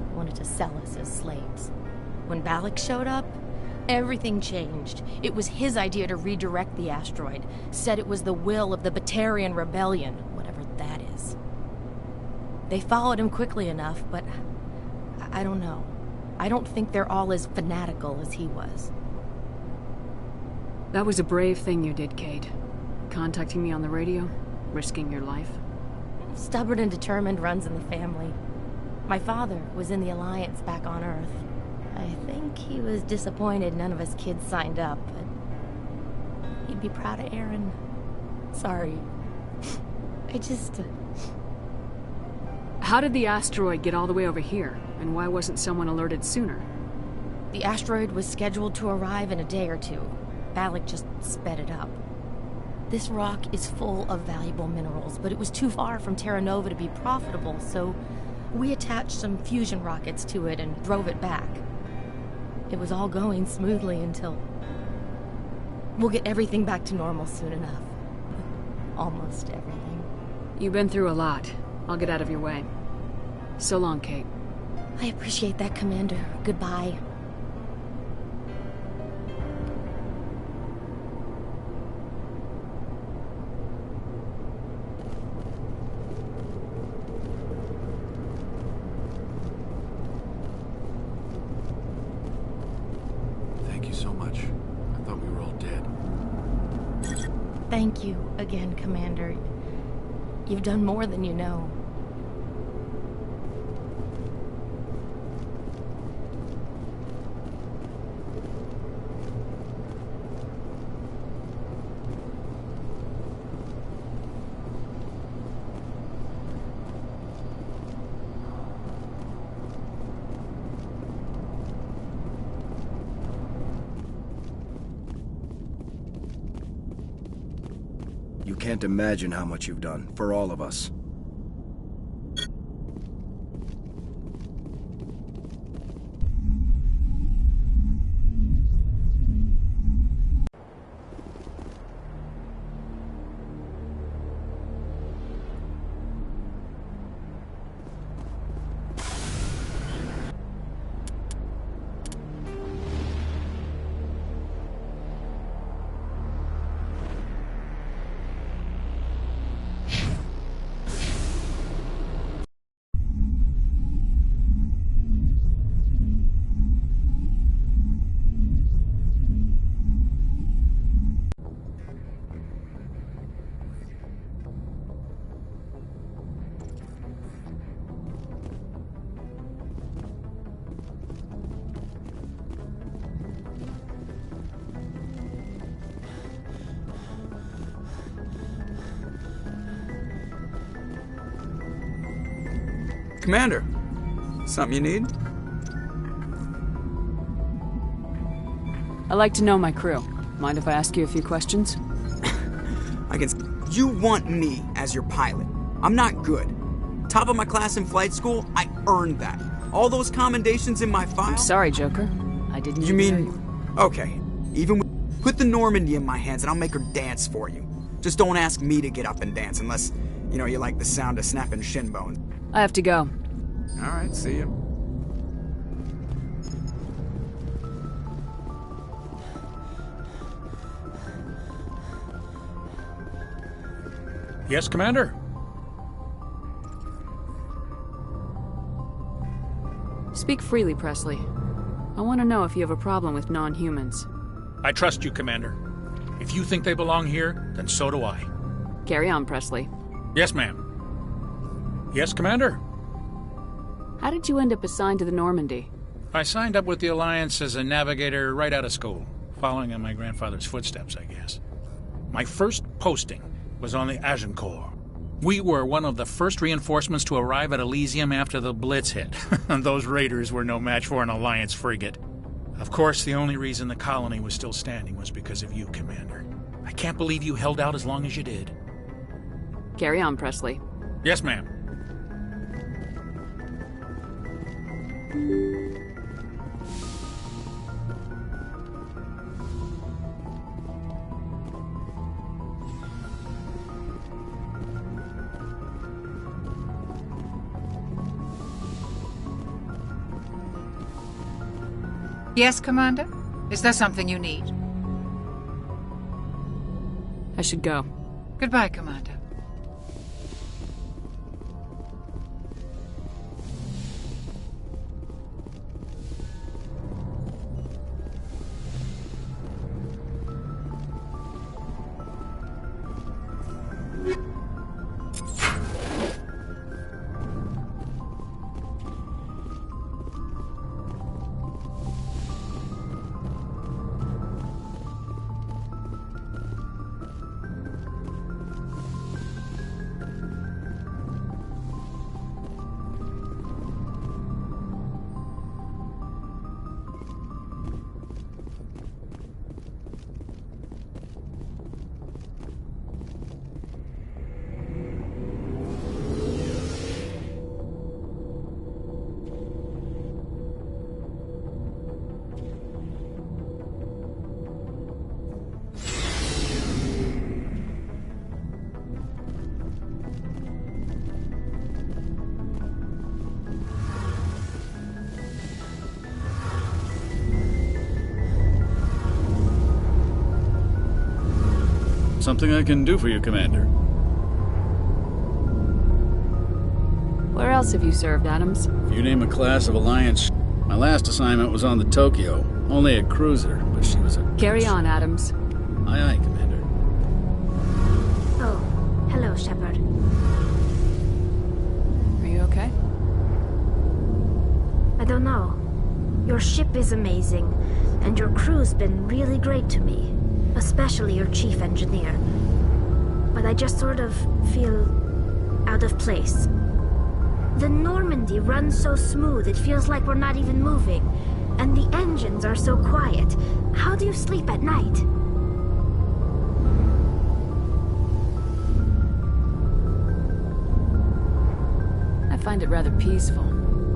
They wanted to sell us as slaves. When Balak showed up, everything changed. It was his idea to redirect the asteroid. Said it was the will of the Batarian Rebellion, whatever that is. They followed him quickly enough, but I don't know. I don't think they're all as fanatical as he was. That was a brave thing you did, Kate. Contacting me on the radio, risking your life. Stubborn and determined runs in the family. My father was in the Alliance back on Earth. I think he was disappointed none of us kids signed up, but he'd be proud of Aaron. Sorry. I just... How did the asteroid get all the way over here, and why wasn't someone alerted sooner? The asteroid was scheduled to arrive in a day or two. Balak just sped it up. This rock is full of valuable minerals, but it was too far from Terra Nova to be profitable, so we attached some fusion rockets to it and drove it back. It was all going smoothly until... We'll get everything back to normal soon enough. Almost everything. You've been through a lot. I'll get out of your way. So long, Kate. I appreciate that, Commander. Goodbye. Thank you so much. I thought we were all dead. Thank you again, Commander. You've done more than you know. You can't imagine how much you've done, for all of us. Commander, Something you need? I like to know my crew. Mind if I ask you a few questions? I can... You want me as your pilot. I'm not good. Top of my class in flight school, I earned that. All those commendations in my file... I'm sorry, Joker. I didn't You hear mean... you. Okay, even with... Put the Normandy in my hands and I'll make her dance for you. Just don't ask me to get up and dance unless, you know, you like the sound of snapping shin bones. I have to go. Alright, see you. Yes, Commander? Speak freely, Presley. I want to know if you have a problem with non-humans. I trust you, Commander. If you think they belong here, then so do I. Carry on, Presley. Yes, ma'am. Yes, Commander? How did you end up assigned to the Normandy? I signed up with the Alliance as a navigator right out of school, following in my grandfather's footsteps, I guess. My first posting was on the Agincourt. We were one of the first reinforcements to arrive at Elysium after the Blitz hit. Those raiders were no match for an Alliance frigate. Of course, the only reason the colony was still standing was because of you, Commander. I can't believe you held out as long as you did. Carry on, Presley. Yes, ma'am. Yes, Commander? Is there something you need? I should go. Goodbye, Commander. Something I can do for you, Commander. Where else have you served, Adams? If you name a class of Alliance, my last assignment was on the Tokyo. Only a cruiser, but she was a... Carry on, Adams. Aye, aye, Commander. Oh, hello, Shepard. Are you okay? I don't know. Your ship is amazing, and your crew's been really great to me. Especially your chief engineer. But I just sort of feel out of place. The Normandy runs so smooth it feels like we're not even moving. And the engines are so quiet. How do you sleep at night? I find it rather peaceful.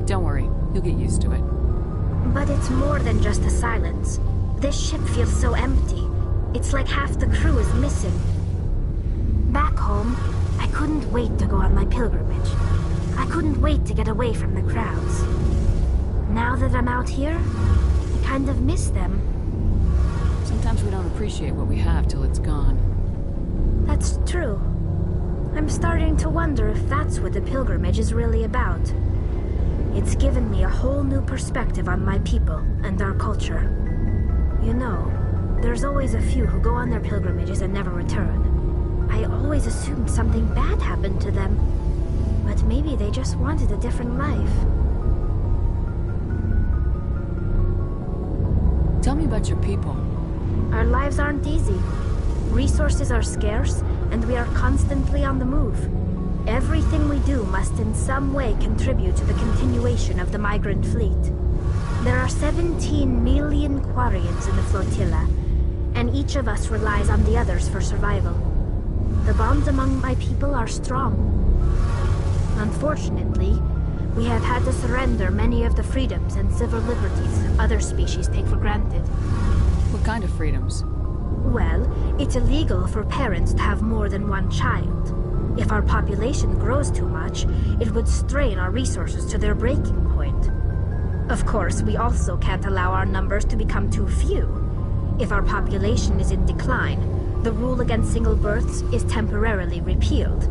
Don't worry, you'll get used to it. But it's more than just the silence. This ship feels so empty. It's like half the crew is missing. Back home, I couldn't wait to go on my pilgrimage. I couldn't wait to get away from the crowds. Now that I'm out here, I kind of miss them. Sometimes we don't appreciate what we have till it's gone. That's true. I'm starting to wonder if that's what the pilgrimage is really about. It's given me a whole new perspective on my people and our culture. You know, there's always a few who go on their pilgrimages and never return. I always assumed something bad happened to them. But maybe they just wanted a different life. Tell me about your people. Our lives aren't easy. Resources are scarce, and we are constantly on the move. Everything we do must in some way contribute to the continuation of the migrant fleet. There are 17 million Quarians in the flotilla, and each of us relies on the others for survival. The bonds among my people are strong. Unfortunately, we have had to surrender many of the freedoms and civil liberties other species take for granted. What kind of freedoms? Well, it's illegal for parents to have more than one child. If our population grows too much, it would strain our resources to their breaking point. Of course, we also can't allow our numbers to become too few. If our population is in decline, the rule against single births is temporarily repealed.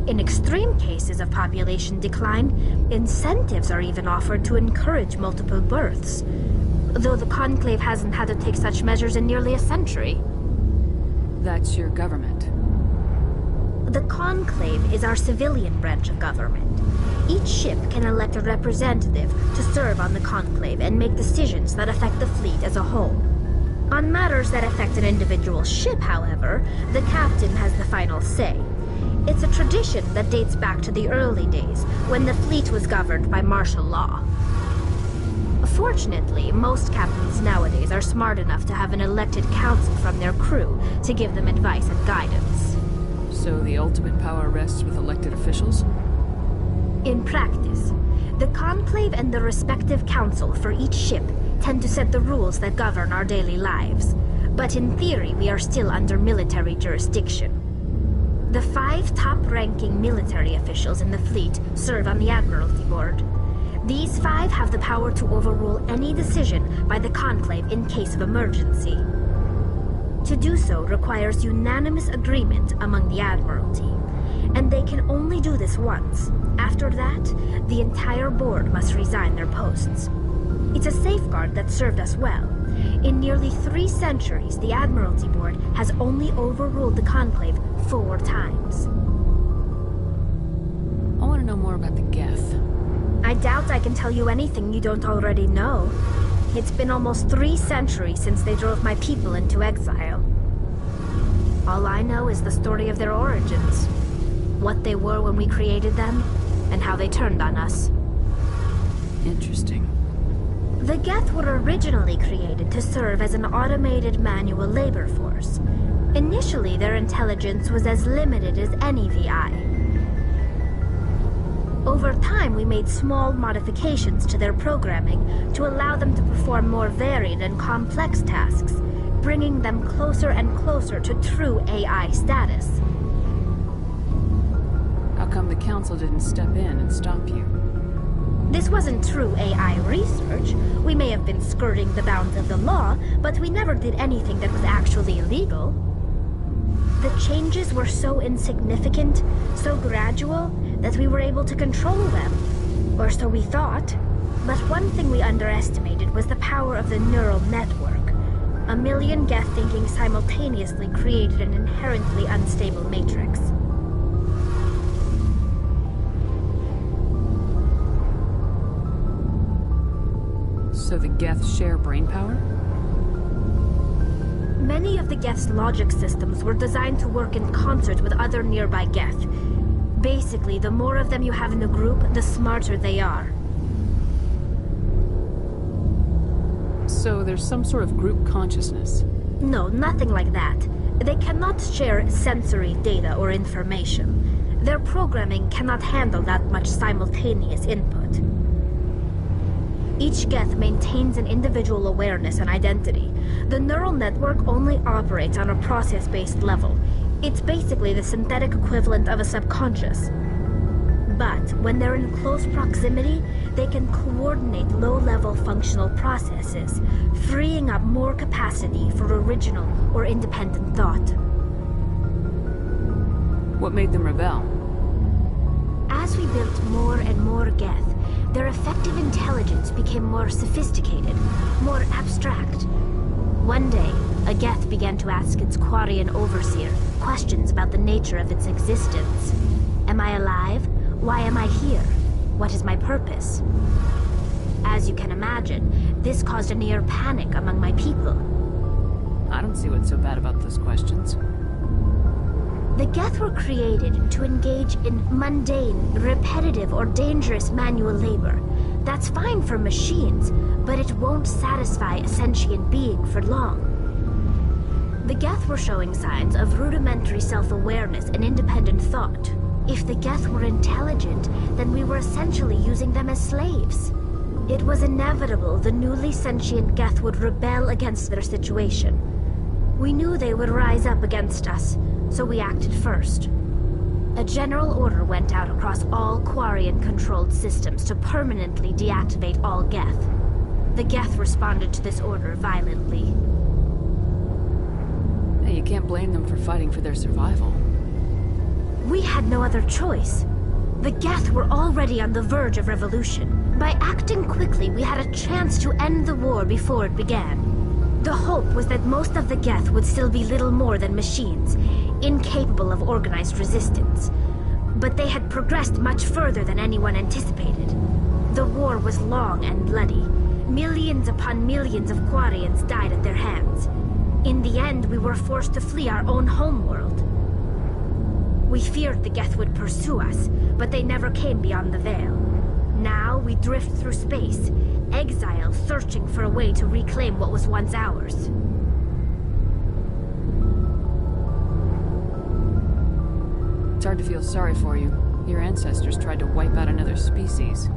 In extreme cases of population decline, incentives are even offered to encourage multiple births, though the Conclave hasn't had to take such measures in nearly a century. That's your government. The Conclave is our civilian branch of government. Each ship can elect a representative to serve on the Conclave and make decisions that affect the fleet as a whole. On matters that affect an individual ship, however, the captain has the final say. It's a tradition that dates back to the early days, when the fleet was governed by martial law. Fortunately, most captains nowadays are smart enough to have an elected council from their crew to give them advice and guidance. So the ultimate power rests with elected officials? In practice, the Conclave and the respective council for each ship tend to set the rules that govern our daily lives. But in theory, we are still under military jurisdiction. The 5 top-ranking military officials in the fleet serve on the Admiralty Board. These 5 have the power to overrule any decision by the Conclave in case of emergency. To do so requires unanimous agreement among the Admiralty, and they can only do this once. After that, the entire board must resign their posts. It's a safeguard that served us well. In nearly 3 centuries, the Admiralty Board has only overruled the Conclave 4 times. I want to know more about the Geth. I doubt I can tell you anything you don't already know. It's been almost 3 centuries since they drove my people into exile. All I know is the story of their origins. What they were when we created them, and how they turned on us. Interesting. The Geth were originally created to serve as an automated manual labor force. Initially, their intelligence was as limited as any VI. Over time, we made small modifications to their programming to allow them to perform more varied and complex tasks, bringing them closer and closer to true AI status. How come the Council didn't step in and stop you? This wasn't true AI research. We may have been skirting the bounds of the law, but we never did anything that was actually illegal. The changes were so insignificant, so gradual, that we were able to control them. Or so we thought. But one thing we underestimated was the power of the neural network. 1 million Geth thinking simultaneously created an inherently unstable matrix. So the Geth share brainpower? Many of the Geth's logic systems were designed to work in concert with other nearby Geth. Basically, the more of them you have in a group, the smarter they are. So there's some sort of group consciousness? No, nothing like that. They cannot share sensory data or information. Their programming cannot handle that much simultaneous input. Each Geth maintains an individual awareness and identity. The neural network only operates on a process-based level. It's basically the synthetic equivalent of a subconscious. But when they're in close proximity, they can coordinate low-level functional processes, freeing up more capacity for original or independent thought. What made them rebel? As we built more and more Geth, their effective intelligence became more sophisticated, more abstract. One day, a Geth began to ask its Quarian overseer questions about the nature of its existence. Am I alive? Why am I here? What is my purpose? As you can imagine, this caused a near panic among my people. I don't see what's so bad about those questions. The Geth were created to engage in mundane, repetitive, or dangerous manual labor. That's fine for machines, but it won't satisfy a sentient being for long. The Geth were showing signs of rudimentary self-awareness and independent thought. If the Geth were intelligent, then we were essentially using them as slaves. It was inevitable the newly sentient Geth would rebel against their situation. We knew they would rise up against us, so we acted first. A general order went out across all Quarian-controlled systems to permanently deactivate all Geth. The Geth responded to this order violently. Hey, you can't blame them for fighting for their survival. We had no other choice. The Geth were already on the verge of revolution. By acting quickly, we had a chance to end the war before it began. The hope was that most of the Geth would still be little more than machines, incapable of organized resistance. But they had progressed much further than anyone anticipated. The war was long and bloody. Millions upon millions of Quarians died at their hands. In the end, we were forced to flee our own homeworld. We feared the Geth would pursue us, but they never came beyond the Veil. Now we drift through space, exile searching for a way to reclaim what was once ours. It's hard to feel sorry for you. Your ancestors tried to wipe out another species.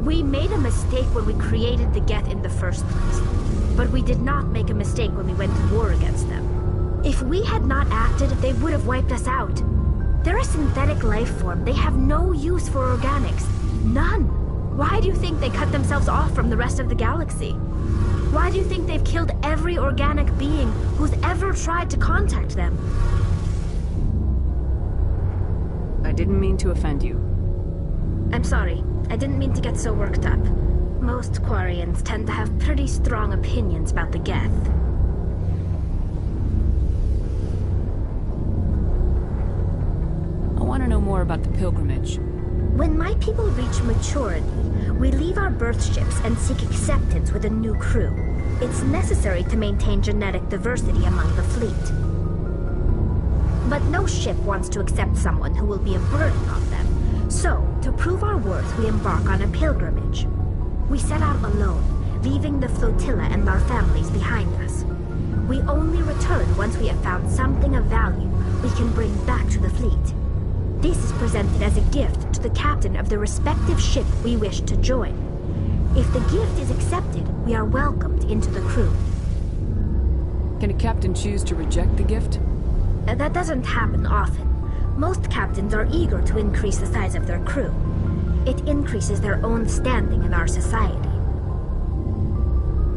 We made a mistake when we created the Geth in the first place, but we did not make a mistake when we went to war against them. If we had not acted, they would have wiped us out. They're a synthetic life form. They have no use for organics. None. Why do you think they cut themselves off from the rest of the galaxy? Why do you think they've killed every organic being who's ever tried to contact them? I didn't mean to offend you. I'm sorry. I didn't mean to get so worked up. Most Quarians tend to have pretty strong opinions about the Geth. I want to know more about the pilgrimage. When my people reach maturity, we leave our birth ships and seek acceptance with a new crew. It's necessary to maintain genetic diversity among the fleet. But no ship wants to accept someone who will be a burden on them. So, to prove our worth, we embark on a pilgrimage. We set out alone, leaving the flotilla and our families behind us. We only return once we have found something of value we can bring back to the fleet. This is presented as a gift to the captain of the respective ship we wish to join. If the gift is accepted, we are welcomed into the crew. Can a captain choose to reject the gift? That doesn't happen often. Most captains are eager to increase the size of their crew. It increases their own standing in our society.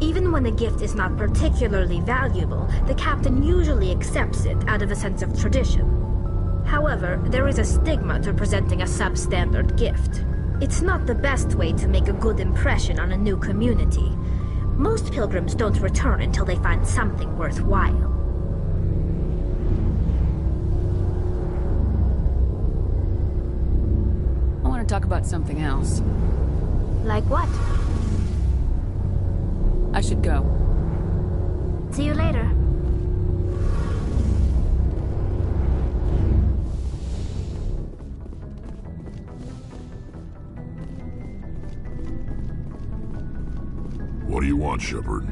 Even when the gift is not particularly valuable, the captain usually accepts it out of a sense of tradition. However, there is a stigma to presenting a substandard gift. It's not the best way to make a good impression on a new community. Most pilgrims don't return until they find something worthwhile. I want to talk about something else. Like what? I should go. See you later. What do you want, Shepard?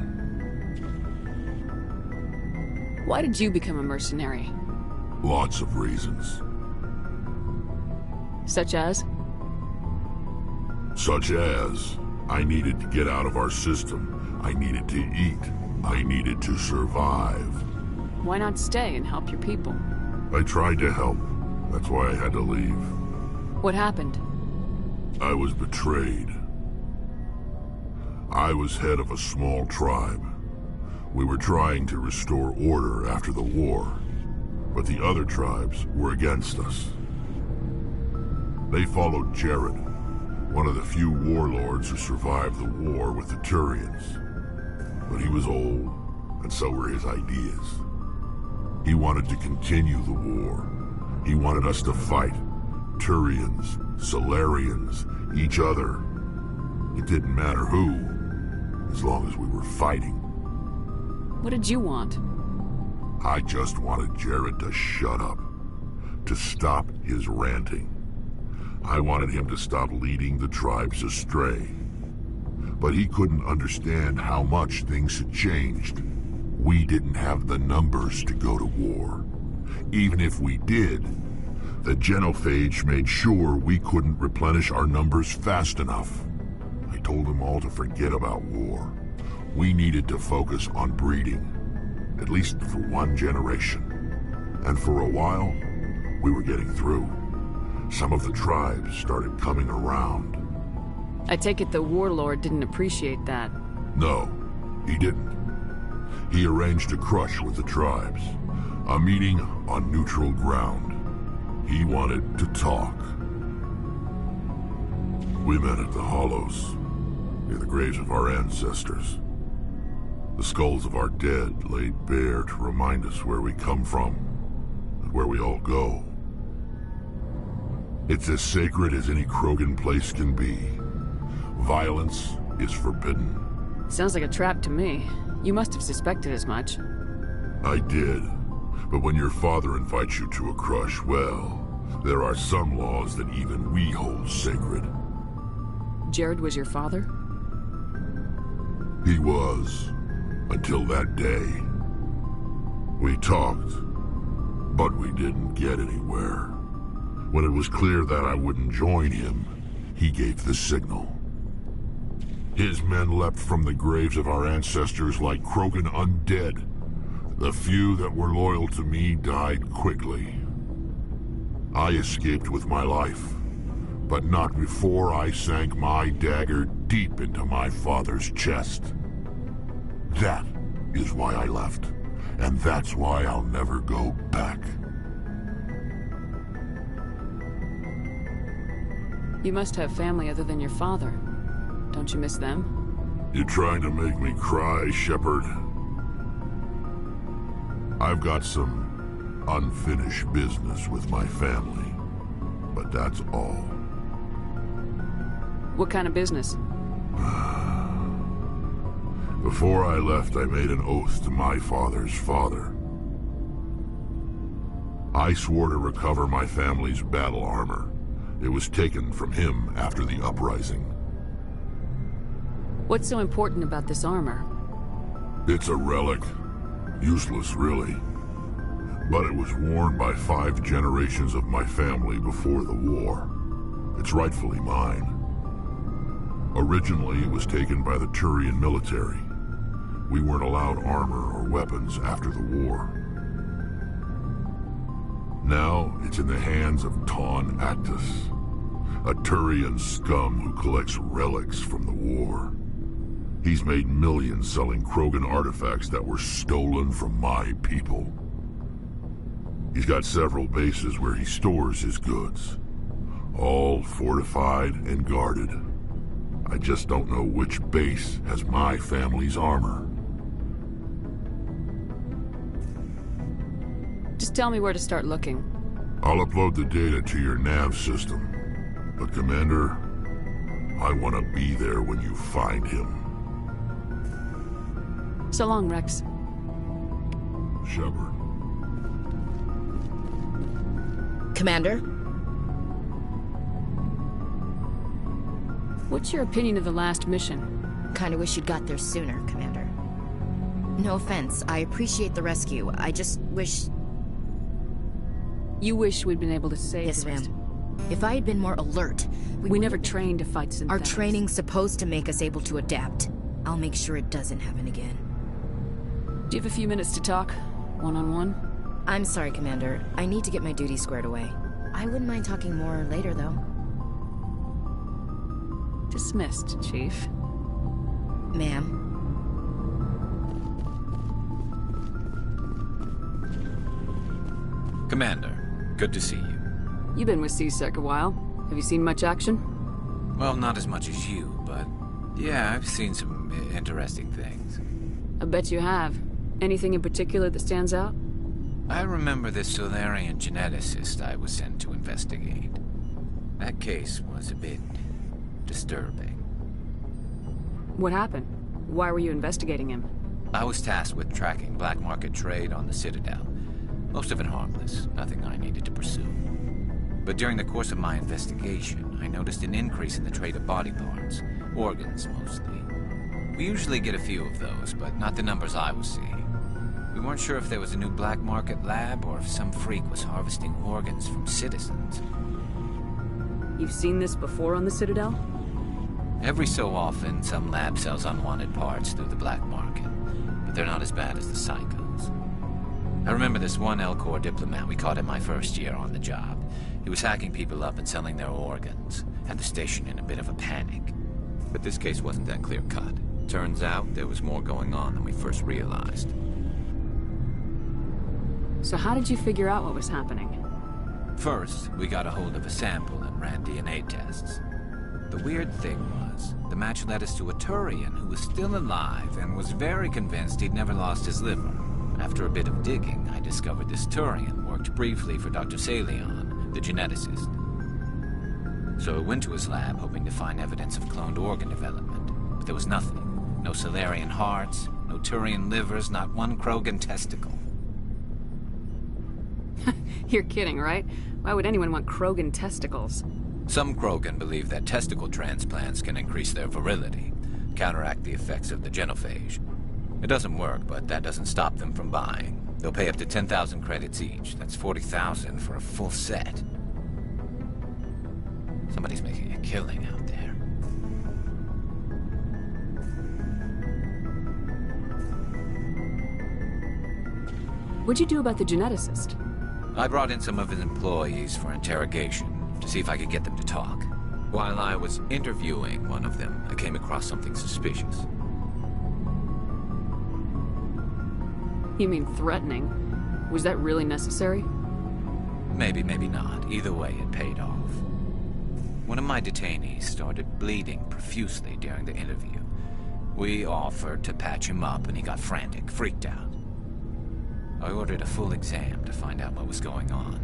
Why did you become a mercenary? Lots of reasons. Such as? Such as, I needed to get out of our system. I needed to eat. I needed to survive. Why not stay and help your people? I tried to help. That's why I had to leave. What happened? I was betrayed. I was head of a small tribe. We were trying to restore order after the war, but the other tribes were against us. They followed Jared, one of the few warlords who survived the war with the Turians. But he was old, and so were his ideas. He wanted to continue the war. He wanted us to fight. Turians, Solarians, each other. It didn't matter who, as long as we were fighting. What did you want? I just wanted Jared to shut up, to stop his ranting. I wanted him to stop leading the tribes astray. But he couldn't understand how much things had changed. We didn't have the numbers to go to war. Even if we did, the genophage made sure we couldn't replenish our numbers fast enough. I told them all to forget about war. We needed to focus on breeding, at least for one generation. And for a while, we were getting through. Some of the tribes started coming around. I take it the warlord didn't appreciate that. No, he didn't. He arranged a crush with the tribes. A meeting on neutral ground. He wanted to talk. We met at the Hollows, near the graves of our ancestors. The skulls of our dead laid bare to remind us where we come from, and where we all go. It's as sacred as any Krogan place can be. Violence is forbidden. Sounds like a trap to me. You must have suspected as much. I did. But when your father invites you to a crush, well, there are some laws that even we hold sacred. Jared was your father? He was, until that day. We talked, but we didn't get anywhere. When it was clear that I wouldn't join him, he gave the signal. His men leapt from the graves of our ancestors like Krogan undead. The few that were loyal to me died quickly. I escaped with my life, but not before I sank my dagger deep into my father's chest. That is why I left, and that's why I'll never go back. You must have family other than your father. Don't you miss them? You're trying to make me cry, Shepard. I've got some unfinished business with my family, but that's all. What kind of business? Before I left, I made an oath to my father's father. I swore to recover my family's battle armor. It was taken from him after the uprising. What's so important about this armor? It's a relic. Useless, really. But it was worn by 5 generations of my family before the war. It's rightfully mine. Originally, it was taken by the Turian military. We weren't allowed armor or weapons after the war. Now, it's in the hands of Taun Actus, a Turian scum who collects relics from the war. He's made millions selling Krogan artifacts that were stolen from my people. He's got several bases where he stores his goods, all fortified and guarded. I just don't know which base has my family's armor. Just tell me where to start looking. I'll upload the data to your nav system. But Commander, I want to be there when you find him. So long, Rex. Shepard. Commander? What's your opinion of the last mission? Kinda wish you'd got there sooner, Commander. No offense, I appreciate the rescue. I just wish... You wish we'd been able to save Yes, the rest. ma'am. If I had been more alert... We never trained to fight Our synthetics. training's supposed to make us able to adapt. I'll make sure it doesn't happen again. Do you have a few minutes to talk? One-on-one? I'm sorry, Commander. I need to get my duties squared away. I wouldn't mind talking more later, though. Dismissed, Chief. Ma'am. Commander, good to see you. You've been with CSEC a while. Have you seen much action? Well, not as much as you, but yeah, I've seen some interesting things. I bet you have. Anything in particular that stands out? I remember this Solarian geneticist I was sent to investigate. That case was a bit disturbing. What happened? Why were you investigating him? I was tasked with tracking black market trade on the Citadel. Most of it harmless, nothing I needed to pursue. But during the course of my investigation, I noticed an increase in the trade of body parts, organs mostly. We usually get a few of those, but not the numbers I was seeing. We weren't sure if there was a new black market lab or if some freak was harvesting organs from citizens. You've seen this before on the Citadel? Every so often, some lab sells unwanted parts through the black market, but they're not as bad as the psychos. I remember this one L-Corps diplomat we caught in my first year on the job. He was hacking people up and selling their organs, had the station in a bit of a panic. But this case wasn't that clear-cut. Turns out there was more going on than we first realized. So how did you figure out what was happening? First, we got a hold of a sample and ran DNA tests. The weird thing was, the match led us to a Turian who was still alive and was very convinced he'd never lost his liver. After a bit of digging, I discovered this Turian worked briefly for Dr. Salion, the geneticist. So I went to his lab hoping to find evidence of cloned organ development, but there was nothing. No Salarian hearts, no Turian livers, not one Krogan testicle. You're kidding, right? Why would anyone want Krogan testicles? Some Krogan believe that testicle transplants can increase their virility, counteract the effects of the genophage. It doesn't work, but that doesn't stop them from buying. They'll pay up to 10,000 credits each. That's 40,000 for a full set. Somebody's making a killing out there. What'd you do about the geneticist? I brought in some of his employees for interrogation, to see if I could get them to talk. While I was interviewing one of them, I came across something suspicious. You mean threatening? Was that really necessary? Maybe, maybe not. Either way, it paid off. One of my detainees started bleeding profusely during the interview. We offered to patch him up, and he got frantic, freaked out. I ordered a full exam to find out what was going on.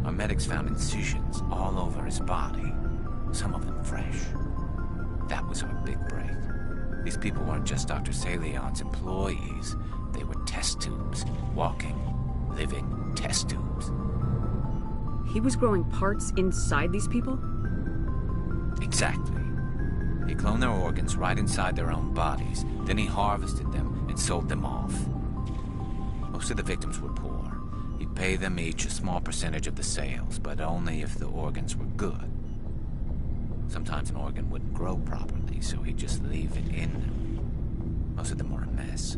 Our medics found incisions all over his body, some of them fresh. That was our big break. These people weren't just Dr. Salion's employees. They were test tubes, walking, living test tubes. He was growing parts inside these people? Exactly. He cloned their organs right inside their own bodies. Then he harvested them and sold them off. Most of the victims were poor. He'd pay them each a small percentage of the sales, but only if the organs were good. Sometimes an organ wouldn't grow properly, so he'd just leave it in them. Most of them were a mess,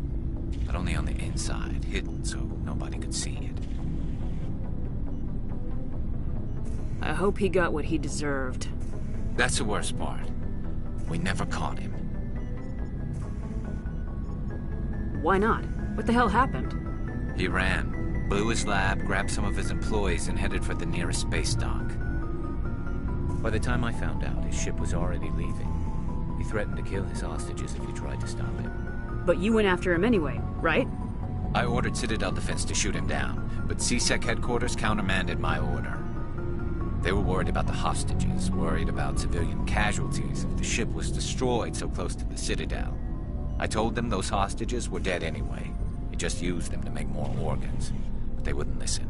but only on the inside, hidden so nobody could see it. I hope he got what he deserved. That's the worst part. We never caught him. Why not? What the hell happened? He ran, blew his lab, grabbed some of his employees, and headed for the nearest space dock. By the time I found out, his ship was already leaving. He threatened to kill his hostages if we tried to stop him. But you went after him anyway, right? I ordered Citadel Defense to shoot him down, but CSEC headquarters countermanded my order. They were worried about the hostages, worried about civilian casualties if the ship was destroyed so close to the Citadel. I told them those hostages were dead anyway. He just used them to make more organs, but they wouldn't listen.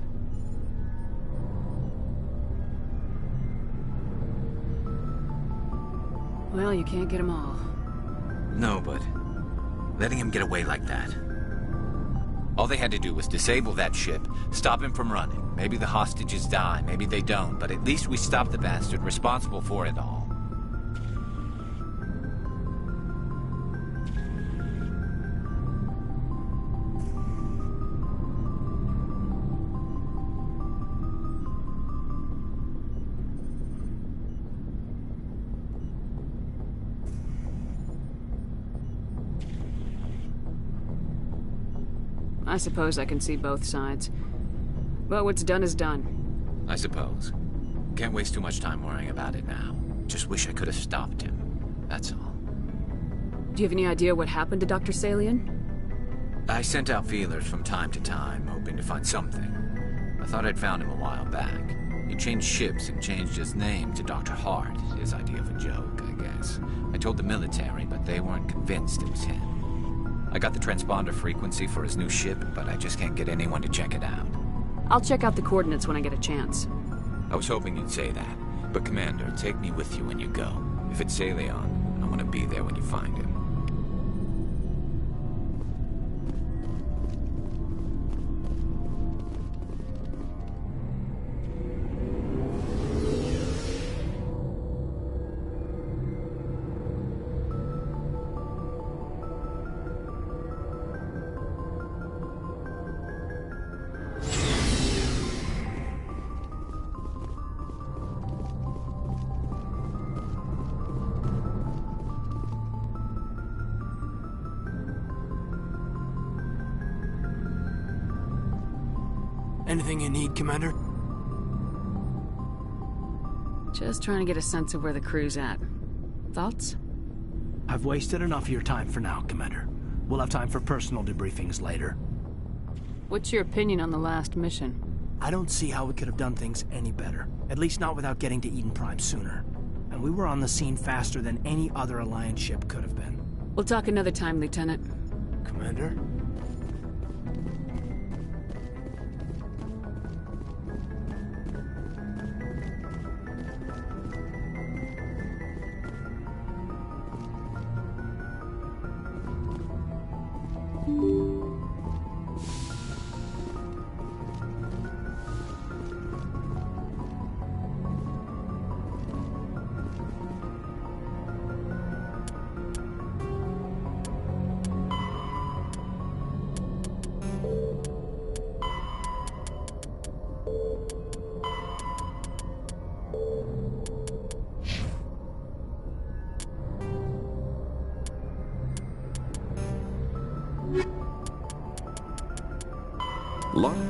Well, you can't get them all. No, but letting him get away like that. All they had to do was disable that ship, stop him from running. Maybe the hostages die, maybe they don't, but at least we stopped the bastard responsible for it all. I suppose I can see both sides. But what's done is done. I suppose. Can't waste too much time worrying about it now. Just wish I could have stopped him. That's all. Do you have any idea what happened to Dr. Salion? I sent out feelers from time to time, hoping to find something. I thought I'd found him a while back. He changed ships and changed his name to Dr. Hart, his idea of a joke, I guess. I told the military, but they weren't convinced it was him. I got the transponder frequency for his new ship, but I just can't get anyone to check it out. I'll check out the coordinates when I get a chance. I was hoping you'd say that. But Commander, take me with you when you go. If it's Leon, I want to be there when you find him. Anything you need, Commander? Just trying to get a sense of where the crew's at. Thoughts? I've wasted enough of your time for now, Commander. We'll have time for personal debriefings later. What's your opinion on the last mission? I don't see how we could have done things any better. At least not without getting to Eden Prime sooner. And we were on the scene faster than any other Alliance ship could have been. We'll talk another time, Lieutenant. Commander? Locked